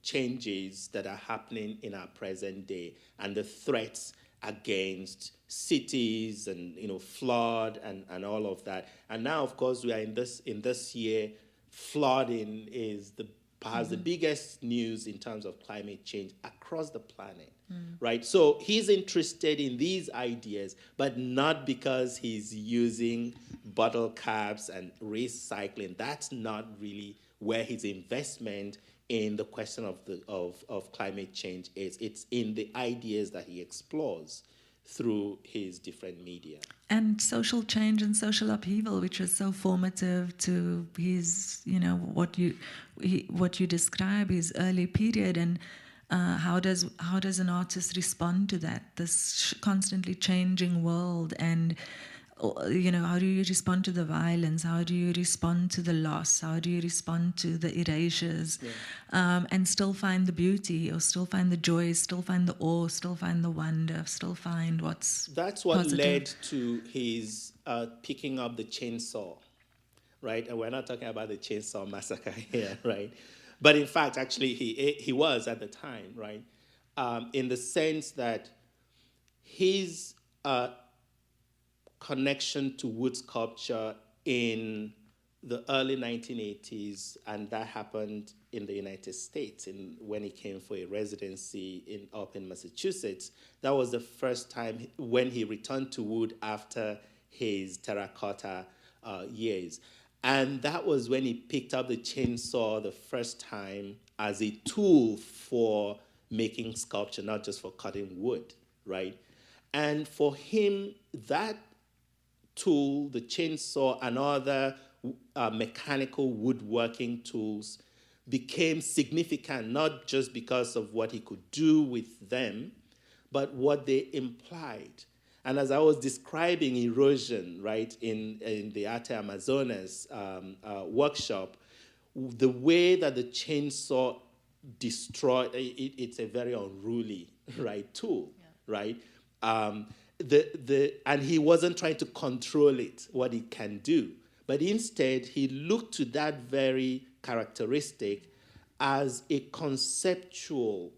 changes that are happening in our present day and the threats against cities and flood and all of that. And now, of course, we are in this year, flooding is perhaps the biggest news in terms of climate change across the planet, right? So he's interested in these ideas, but not because he's using bottle caps and recycling. That's not really where his investment in the question of climate change is. It's in the ideas that he explores through his different media. And social change and social upheaval, which was so formative to his, what you describe, his early period, and how does an artist respond to that, this constantly changing world, and how do you respond to the violence? How do you respond to the loss? How do you respond to the erasures? And still find the beauty, or still find the joy, still find the awe, still find the wonder, still find what's That's what positive. led to his picking up the chainsaw, right? And we're not talking about the chainsaw massacre here, right? But in fact, actually, he was at the time, right? In the sense that his connection to wood sculpture in the early 1980s, and that happened in the United States when he came for a residency up in Massachusetts. That was the first time when he returned to wood after his terracotta years. And that was when he picked up the chainsaw the first time as a tool for making sculpture, not just for cutting wood, right? And for him, that tool, the chainsaw, and other mechanical woodworking tools became significant, not just because of what he could do with them, but what they implied. And as I was describing erosion, right, in the Arte Amazonas workshop, the way that the chainsaw destroyed, it's a very unruly, right, tool, right? And he wasn't trying to control it, what it can do, but instead he looked to that very characteristic as a conceptual,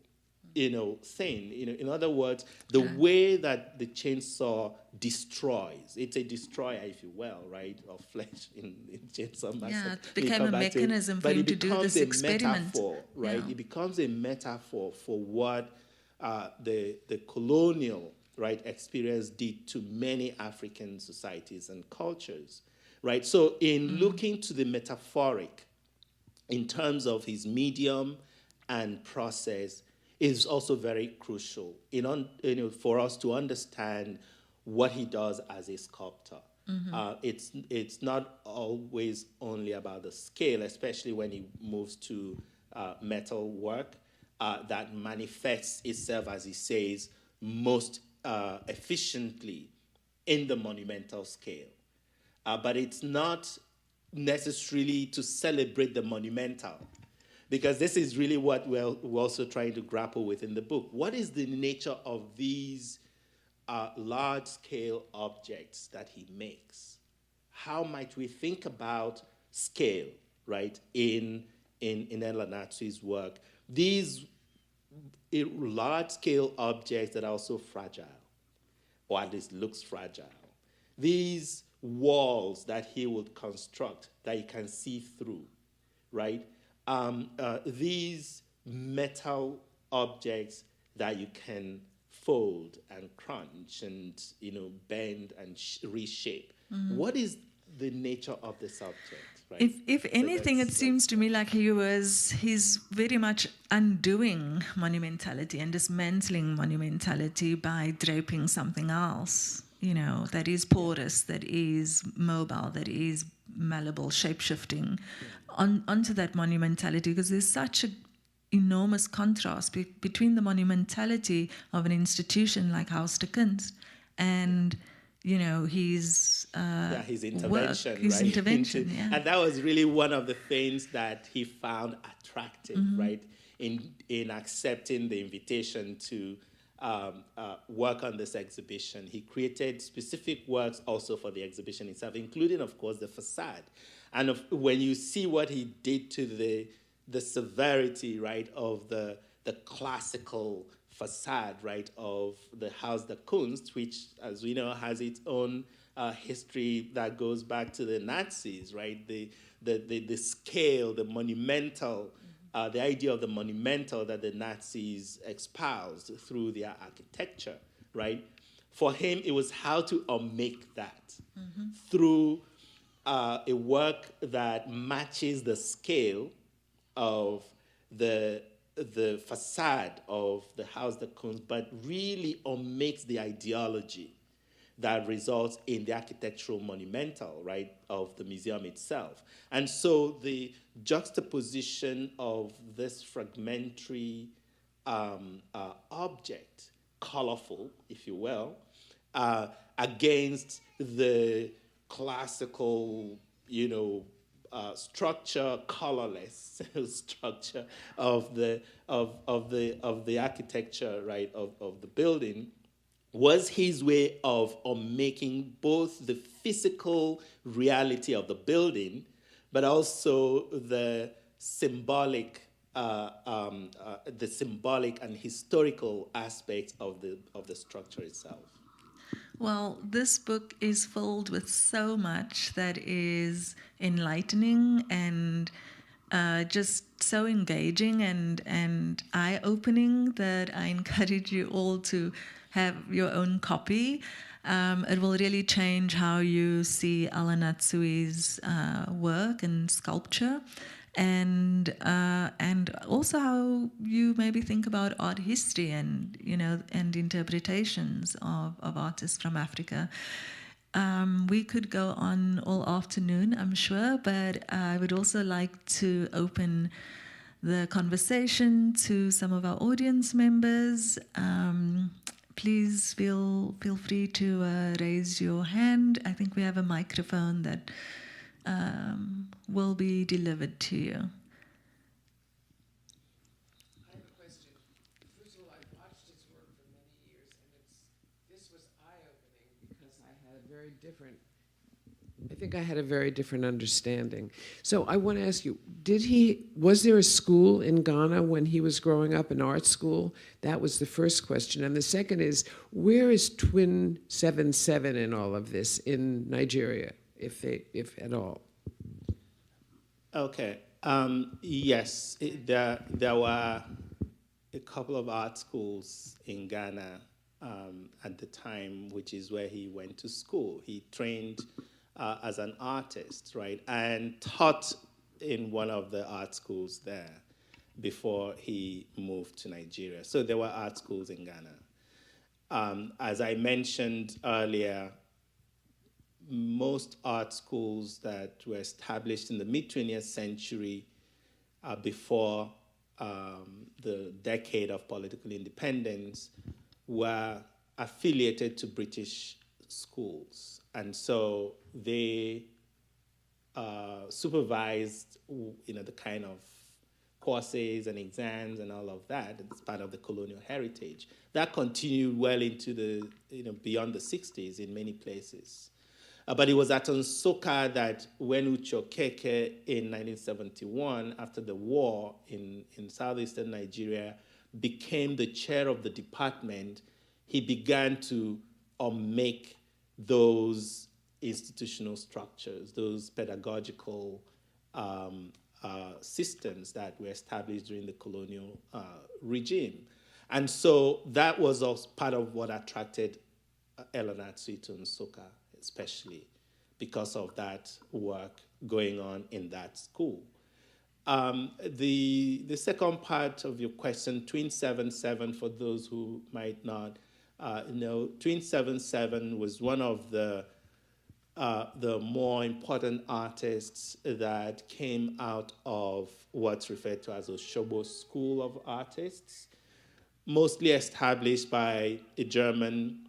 thing. In other words, the way that the chainsaw destroys, it's a destroyer, if you will, right, of flesh in chainsaw massacre. Yeah, it became a mechanism for him to do this experiment. Metaphor, right? Yeah. It becomes a metaphor for what the colonial, right, experience did to many African societies and cultures, right? So in looking to the metaphoric in terms of his medium and process is also very crucial for us to understand what he does as a sculptor. It's not always only about the scale, especially when he moves to metal work that manifests itself, as he says, most efficiently in the monumental scale. But it's not necessarily to celebrate the monumental, because this is really what we're also trying to grapple with in the book. What is the nature of these large-scale objects that he makes? How might we think about scale, right, in Anatsui's work? These large-scale objects that are also fragile, or at least looks fragile. These walls that he would construct that you can see through, right? These metal objects that you can fold and crunch and bend and reshape. What is the nature of the subject? Right? If anything, it seems to me like he's very much undoing monumentality and dismantling monumentality by draping something else, that is porous, that is mobile, that is malleable, shape-shifting onto that monumentality, because there's such an enormous contrast between the monumentality of an institution like Haus der Kunst and his intervention, work, his intervention, yeah. And that was really one of the things that he found attractive, right, in accepting the invitation to work on this exhibition. He created specific works also for the exhibition itself, including, of course, the facade. And when you see what he did to the severity, right, of the classical facade, right, of the Haus der Kunst, which, as we know, has its own history that goes back to the Nazis, right? The scale, the monumental, the idea of the monumental that the Nazis espoused through their architecture, right? For him, it was how to unmake that through a work that matches the scale of the facade of the Haus der Kunst, but really unmakes the ideology that results in the architectural monumental, right, of the museum itself. And so the juxtaposition of this fragmentary object, colorful, if you will, against the classical, structure, colorless structure of the architecture, right, of the building, was his way of making both the physical reality of the building, but also the symbolic and historical aspects of the structure itself. Well, this book is filled with so much that is enlightening and just so engaging and eye-opening that I encourage you all to have your own copy. It will really change how you see Anatsui's work and sculpture, and also how you maybe think about art history and interpretations of artists from Africa. We could go on all afternoon, I'm sure, but I would also like to open the conversation to some of our audience members. Please feel free to raise your hand. I think we have a microphone that will be delivered to you. I have a question. First of all, I've watched his work for many years, and this was eye-opening because I had a very different understanding. So I want to ask you, was there a school in Ghana when he was growing up, an art school? That was the first question. And the second is, where is Twin 77 in all of this in Nigeria, if at all? Okay. Yes, there were a couple of art schools in Ghana at the time, which is where he went to school. He trained as an artist, right, and taught in one of the art schools there before he moved to Nigeria. So there were art schools in Ghana. As I mentioned earlier, most art schools that were established in the mid-20th century before the decade of political independence were affiliated to British schools. And so they supervised, the kind of courses and exams and all of that. It's part of the colonial heritage. That continued well into the, beyond the 60s in many places. But it was at Nsukka that when Okeke in 1971, after the war in southeastern Nigeria, became the chair of the department, he began to make those institutional structures, those pedagogical systems that were established during the colonial regime. And so that was also part of what attracted Anatsui to Nsukka, especially because of that work going on in that school. The second part of your question, Twin 77, for those who might not know, Twin 77 was one of the more important artists that came out of what's referred to as Oshobo School of Artists, mostly established by a German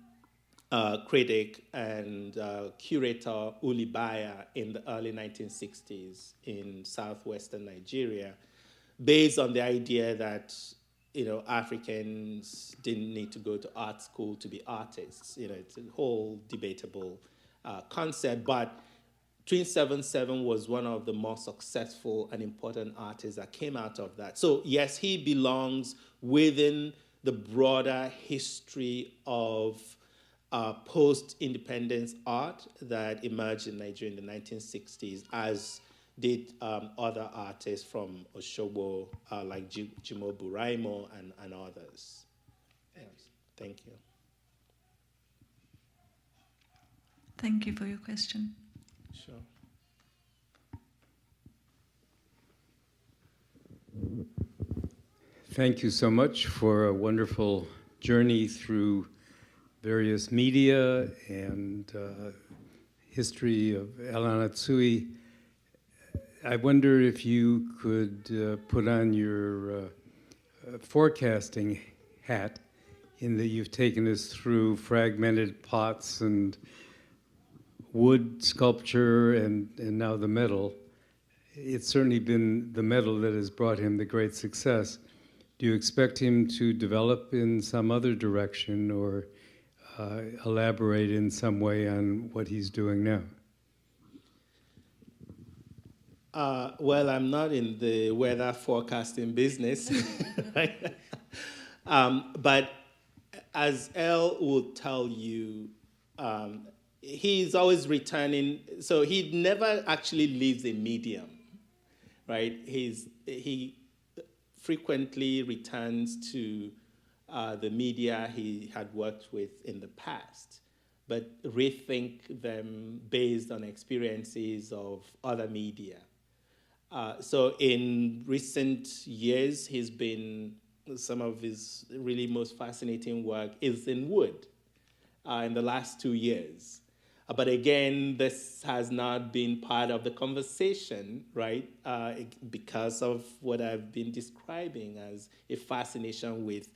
critic and curator Uli Bayer in the early 1960s in southwestern Nigeria, based on the idea that Africans didn't need to go to art school to be artists. It's a whole debatable concept, but 377 was one of the most successful and important artists that came out of that. So yes, he belongs within the broader history of post-independence art that emerged in Nigeria in the 1960s, as did other artists from Osogbo, like Jimo Buraimo and others. Yes. Thank you. Thank you for your question. Sure. Thank you so much for a wonderful journey through various media and history of El Anatsui. I wonder if you could put on your forecasting hat, in that you've taken us through fragmented pots and wood sculpture and now the metal. It's certainly been the metal that has brought him the great success. Do you expect him to develop in some other direction or elaborate in some way on what he's doing now? Well, I'm not in the weather forecasting business, right? But as Elle will tell you, he's always returning. So he never actually leaves a medium, right? He frequently returns to the media he had worked with in the past, but rethink them based on experiences of other media. So in recent years, some of his really most fascinating work is in wood in the last 2 years. But again, this has not been part of the conversation, right? Because of what I've been describing as a fascination with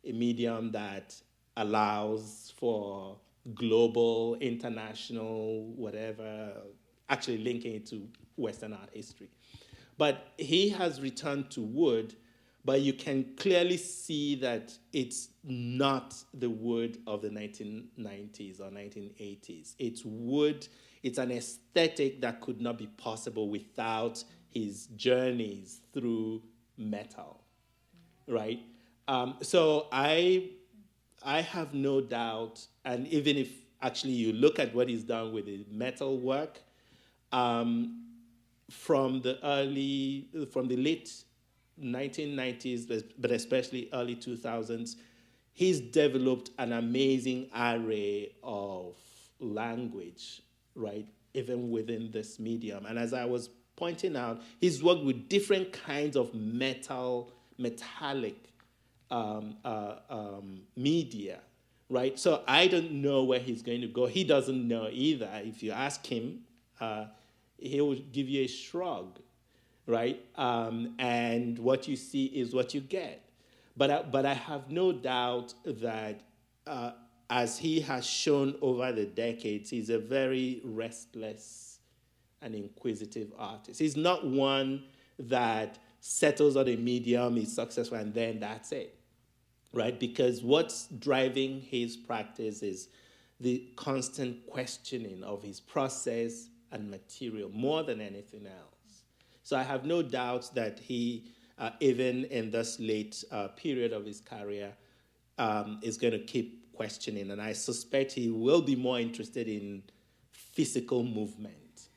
a medium that allows for global, international, whatever, actually linking it to Western art history. But he has returned to wood, but you can clearly see that it's not the wood of the 1990s or 1980s. It's wood, it's an aesthetic that could not be possible without his journeys through metal, right? So I have no doubt, and even if actually you look at what he's done with the metal work, from the late 1990s, but especially early 2000s, he's developed an amazing array of language, right, even within this medium. And as I was pointing out, he's worked with different kinds of metallic media, right? So I don't know where he's going to go. He doesn't know either. If you ask him, he will give you a shrug, right? And what you see is what you get. But I have no doubt that as he has shown over the decades, he's a very restless and inquisitive artist. He's not one that settles on a medium, is successful, and then that's it, right? Because what's driving his practice is the constant questioning of his process and material more than anything else. So I have no doubt that he, even in this late period of his career, is going to keep questioning. And I suspect he will be more interested in physical movement.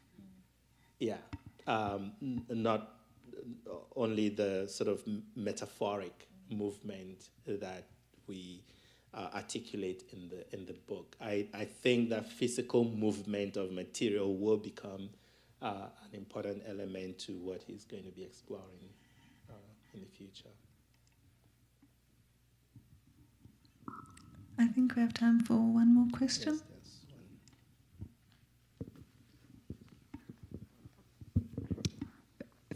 Yeah, not only the sort of metaphoric movement that we articulate in the book. I think that physical movement of material will become an important element to what he's going to be exploring in the future. I think we have time for one more question. Yes, there's one.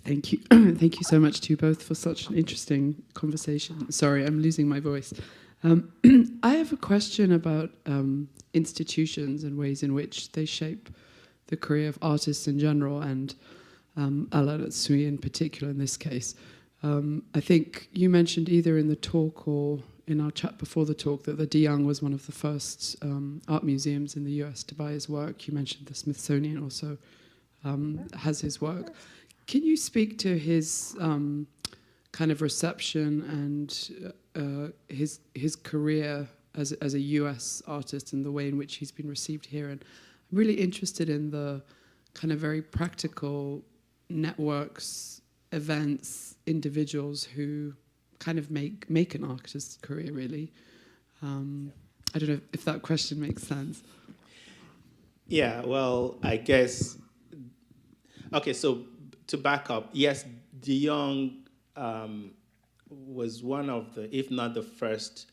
Thank you. Thank you so much to you both for such an interesting conversation. Sorry, I'm losing my voice. I have a question about institutions and ways in which they shape the career of artists in general, and Anatsui in particular in this case. I think you mentioned either in the talk or in our chat before the talk that the De Young was one of the first art museums in the US to buy his work. You mentioned the Smithsonian also has his work. Can you speak to his kind of reception and his career as a US artist and the way in which he's been received here? And I'm really interested in the kind of very practical networks, events, individuals who kind of make an artist's career, really. I don't know if that question makes sense. Yeah, well, I guess, okay, so to back up, yes, De Young was one of the, if not the first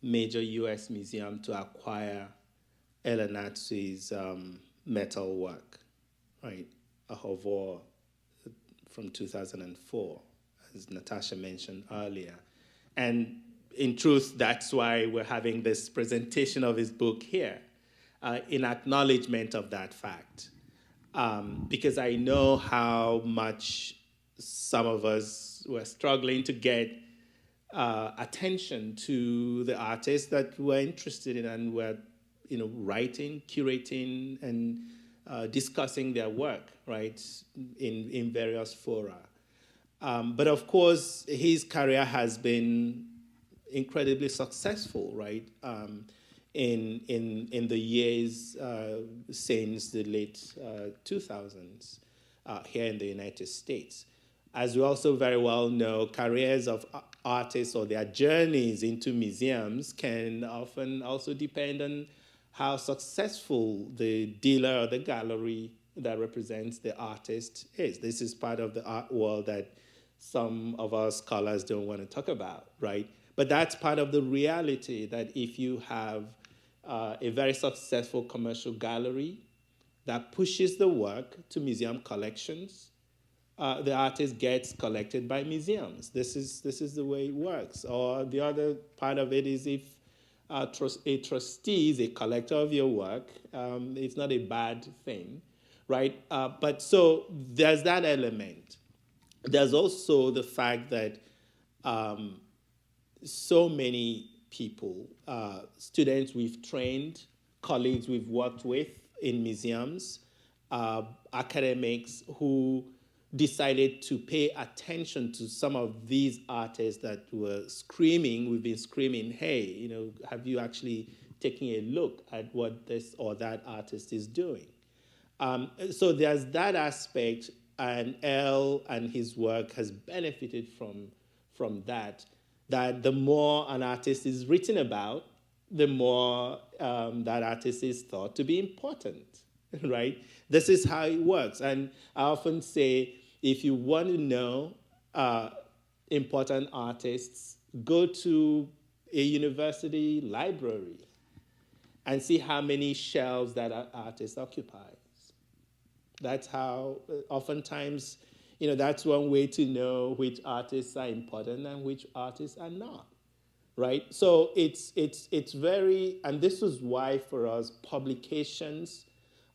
major US museum to acquire Anatsui's metal work, right? A Hovor from 2004, as Natasha mentioned earlier. And in truth, that's why we're having this presentation of his book here, in acknowledgement of that fact. Because I know how much some of us were struggling to get attention to the artists that we're interested in and were, writing, curating, and discussing their work, right, in various fora. But of course, his career has been incredibly successful, right, in the years since the late 2000s here in the United States. As we also very well know, careers of artists or their journeys into museums can often also depend on how successful the dealer or the gallery that represents the artist is. This is part of the art world that some of our scholars don't want to talk about, right? But that's part of the reality, that if you have a very successful commercial gallery that pushes the work to museum collections, the artist gets collected by museums. This is the way it works. Or the other part of it is if a trustee is a collector of your work, it's not a bad thing, right? But so there's that element. There's also the fact that so many people, students we've trained, colleagues we've worked with in museums, academics who decided to pay attention to some of these artists that were screaming, we've been screaming, hey, have you actually taken a look at what this or that artist is doing? So there's that aspect, and L and his work has benefited from that the more an artist is written about, the more that artist is thought to be important, right? This is how it works. And I often say, if you want to know important artists, go to a university library and see how many shelves that artist occupies. That's how, oftentimes, that's one way to know which artists are important and which artists are not, right? So it's very, and this is why for us publications,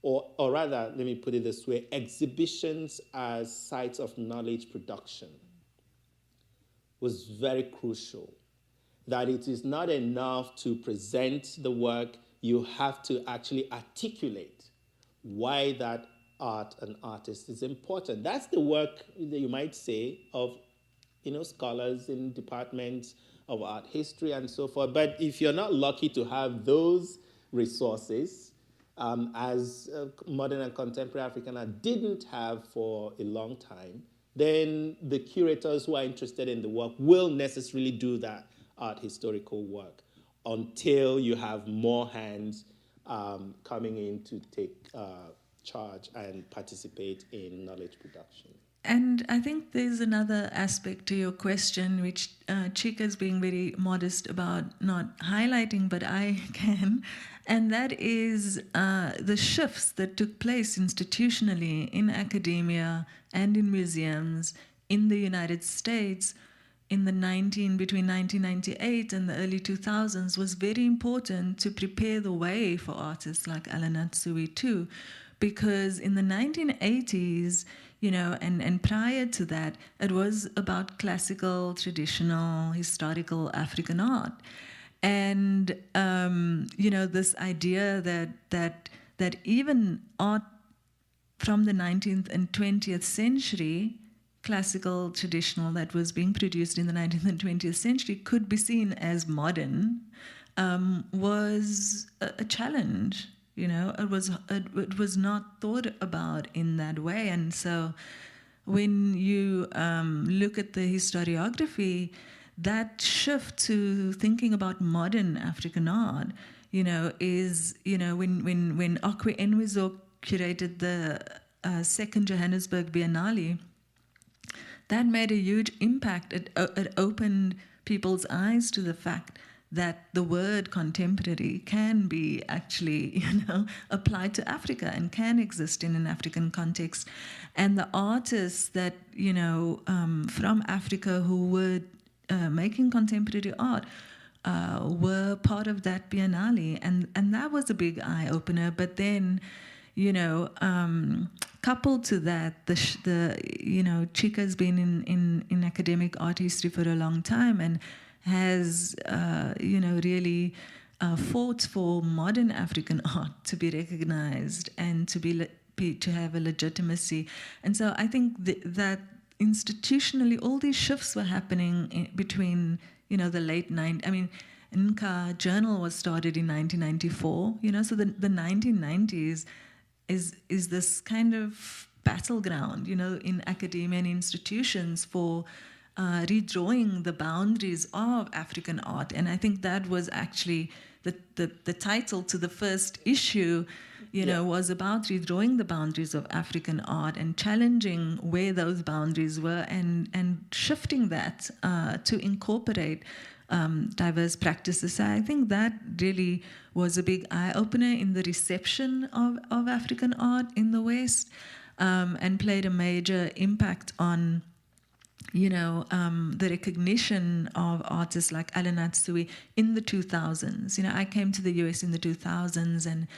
or rather, let me put it this way, exhibitions as sites of knowledge production was very crucial. That it is not enough to present the work, you have to actually articulate why that art and artist is important. That's the work that you might say of, scholars in departments of art history and so forth. But if you're not lucky to have those resources, as modern and contemporary African art didn't have for a long time, then the curators who are interested in the work will necessarily do that art historical work until you have more hands coming in to take charge and participate in knowledge production. And I think there's another aspect to your question, which Chika is being very modest about not highlighting, but I can, and that is the shifts that took place institutionally in academia and in museums in the United States in the between 1998 and the early 2000s was very important to prepare the way for artists like Anatsui too, because in the 1980s, and prior to that, it was about classical, traditional, historical African art. And, this idea that even art from the 19th and 20th century, classical, traditional, that was being produced in the 19th and 20th century could be seen as modern, was a challenge. It was not thought about in that way. And so when you look at the historiography, that shift to thinking about modern African art, is, when Okwui Enwezor curated the second Johannesburg Biennale, that made a huge impact. It opened people's eyes to the fact that the word contemporary can be actually, applied to Africa and can exist in an African context. And the artists that, from Africa who were making contemporary art were part of that Biennale. And that was a big eye-opener. But then, coupled to that, Chika's been in academic art history for a long time and has, really fought for modern African art to be recognized and to have a legitimacy. And so I think that institutionally, all these shifts were happening between, the late 90s. I mean, Nka Journal was started in 1994, so the 1990s is this kind of battleground, in academia and institutions for redrawing the boundaries of African art. And I think that was actually the title to the first issue, was about redrawing the boundaries of African art and challenging where those boundaries were and shifting that to incorporate diverse practices. So I think that really was a big eye-opener in the reception of African art in the West, and played a major impact on the recognition of artists like Anatsui in the 2000s. I came to the US in the 2000s, and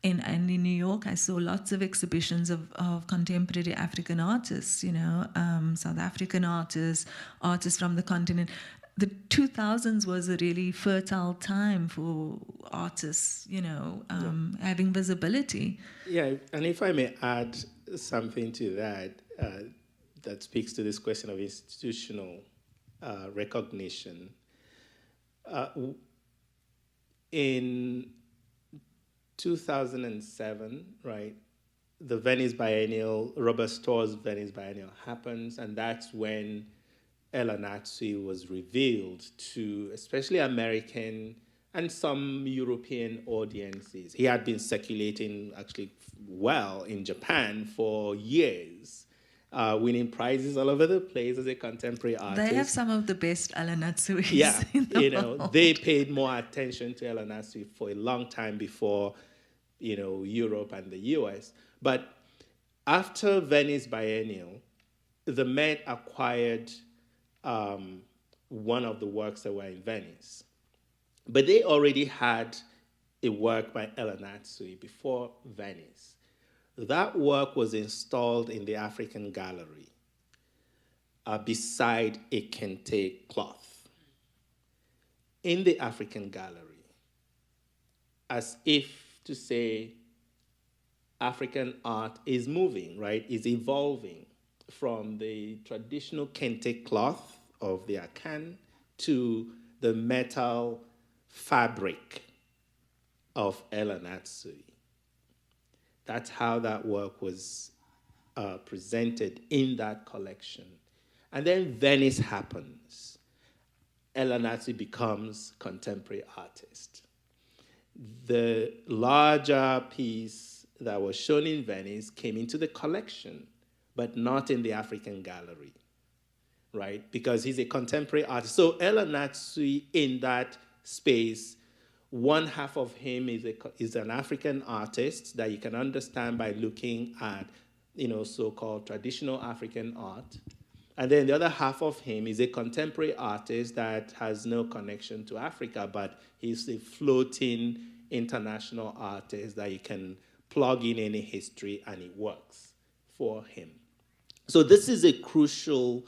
in New York I saw lots of exhibitions of contemporary African artists, South African artists from the continent. The 2000s was a really fertile time for artists, having visibility. Yeah, and if I may add something to that, that speaks to this question of institutional recognition. In 2007, right, the Venice Biennial, Robert Storr's Venice Biennial happens, and that's when Anatsui was revealed to especially American and some European audiences. He had been circulating actually well in Japan for years, winning prizes all over the place as a contemporary artist. They have some of the best Anatsuis. Yeah, in the world. They paid more attention to Anatsui for a long time before, Europe and the US. But after Venice Biennial, the Met acquired one of the works that were in Venice. But they already had a work by Anatsui before Venice. That work was installed in the African Gallery beside a kente cloth. In the African Gallery, as if to say African art is moving, right? Is evolving from the traditional kente cloth of the Akan to the metal fabric of Anatsui. That's how that work was presented in that collection. And then Venice happens. Anatsui becomes contemporary artist. The larger piece that was shown in Venice came into the collection, but not in the African Gallery, right? Because he's a contemporary artist. So Anatsui in that space, one half of him is an African artist that you can understand by looking at, so-called traditional African art. And then the other half of him is a contemporary artist that has no connection to Africa, but he's a floating international artist that you can plug in any history and it works for him. So this is a crucial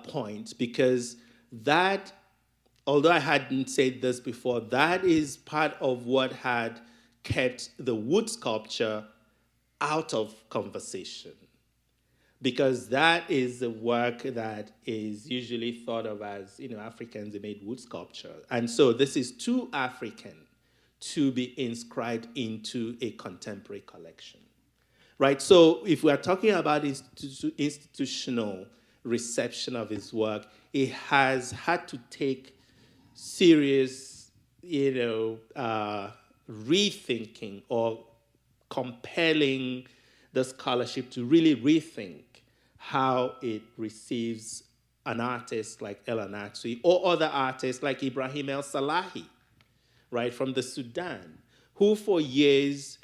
point, because that, although I hadn't said this before, that is part of what had kept the wood sculpture out of conversation, because that is the work that is usually thought of as, Africans, they made wood sculpture. And so this is too African to be inscribed into a contemporary collection, right? So if we are talking about institutional reception of his work, it has had to take serious, rethinking or compelling the scholarship to really rethink how it receives an artist like Anatsui or other artists like Ibrahim El Salahi, right, from the Sudan, who for years,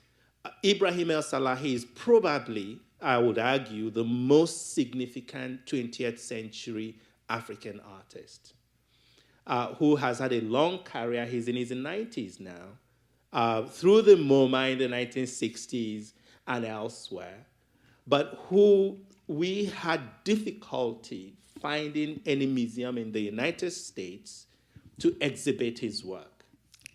Ibrahim El Salahi is probably, I would argue, the most significant 20th century African artist, who has had a long career. He's in his 90s now, through the MoMA in the 1960s and elsewhere, but who we had difficulty finding any museum in the United States to exhibit his work.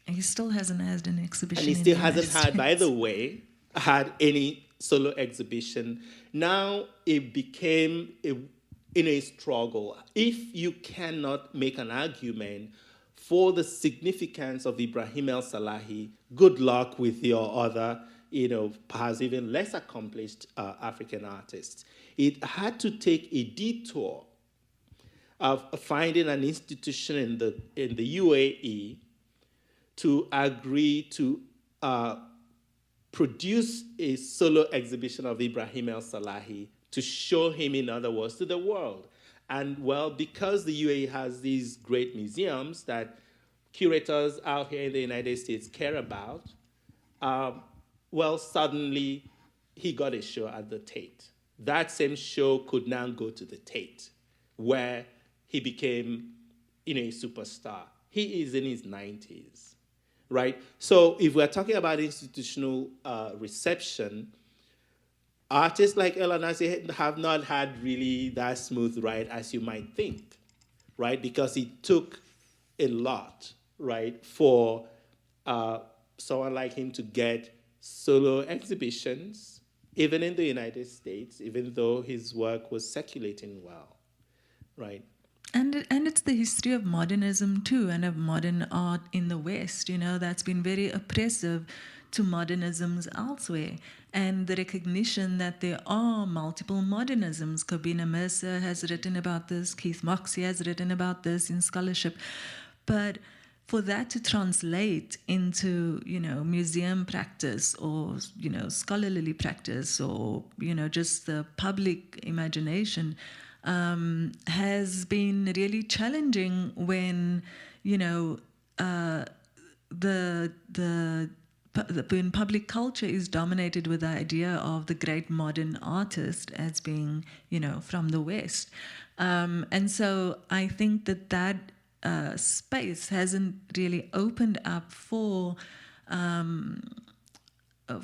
He still hasn't had an exhibition. And he still hasn't had, by the way, had any solo exhibition. Now it became in a struggle. If you cannot make an argument for the significance of Ibrahim El Salahi, good luck with your other, perhaps even less accomplished African artists. It had to take a detour of finding an institution in the UAE to agree to produce a solo exhibition of Ibrahim El Salahi to show him, in other words, to the world. And well, because the UAE has these great museums that curators out here in the United States care about, suddenly he got a show at the Tate. That same show could now go to the Tate, where he became, a superstar. He is in his 90s, right? So if we're talking about institutional reception, artists like Anatsui have not had really that smooth ride as you might think, right? Because it took a lot, right, for someone like him to get solo exhibitions, even in the United States, even though his work was circulating well, right? And it's the history of modernism too, and of modern art in the West, that's been very oppressive to modernisms elsewhere. And the recognition that there are multiple modernisms. Kobina Mercer has written about this, Keith Moxie has written about this in scholarship. But for that to translate into, museum practice or, scholarly practice or, just the public imagination, has been really challenging when, when public culture is dominated with the idea of the great modern artist as being, from the West. And so I think that space hasn't really opened up for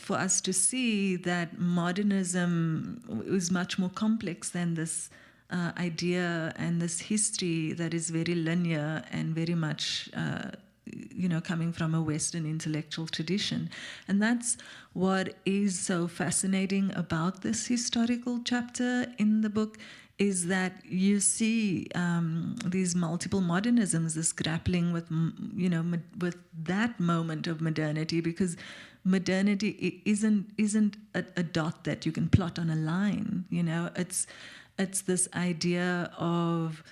us to see that modernism is much more complex than this idea and this history that is very linear and very much, coming from a Western intellectual tradition. And that's what is so fascinating about this historical chapter in the book, is that you see these multiple modernisms, this grappling with, with that moment of modernity, because modernity isn't a dot that you can plot on a line. It's this idea of,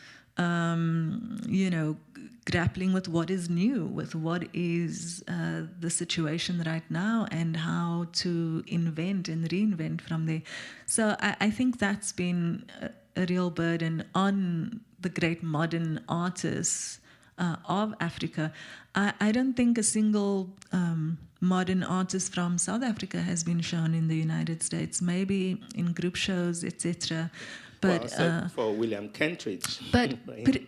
grappling with what is new, with what is the situation right now, and how to invent and reinvent from there. So I think that's been a real burden on the great modern artists of Africa. I don't think a single modern artist from South Africa has been shown in the United States, maybe in group shows, etc. But for William Kentridge. But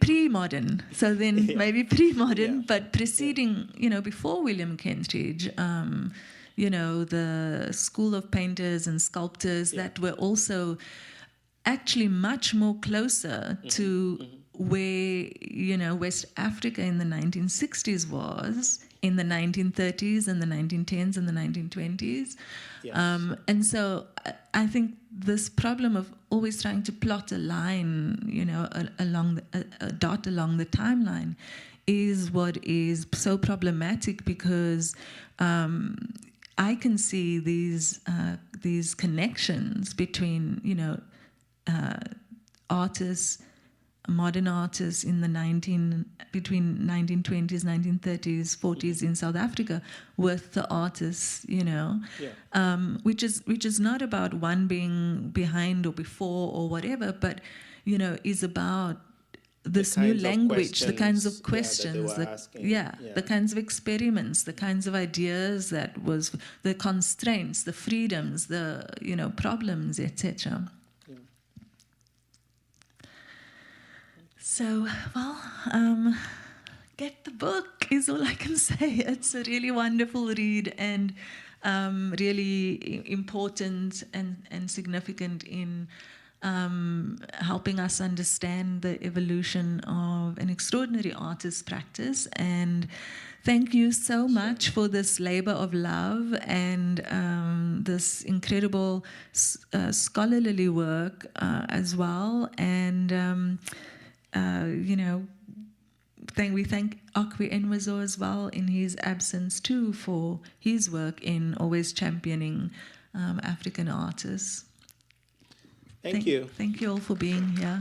pre-modern. So then maybe pre-modern, but preceding, before William Kentridge, the school of painters and sculptors that were also actually much more closer to where, West Africa in the 1960s was, in the 1930s and the 1910s and the 1920s. Yes. And so I think this problem of always trying to plot a line, a dot along the timeline is what is so problematic, because I can see these connections between, artists, modern artists in the between 1920s, 1930s, 40s in South Africa with the artists, which is not about one being behind or before or whatever, but is about this new language, the kinds of questions, the kinds of experiments, the kinds of ideas, that was the constraints, the freedoms, the problems, etc. So, get the book is all I can say. It's a really wonderful read, and really important and significant in helping us understand the evolution of an extraordinary artist's practice. And thank you so much for this labor of love and this incredible scholarly work as well. And we thank Okwui Enwezor as well in his absence too for his work in always championing African artists. Thank you. Thank you all for being here.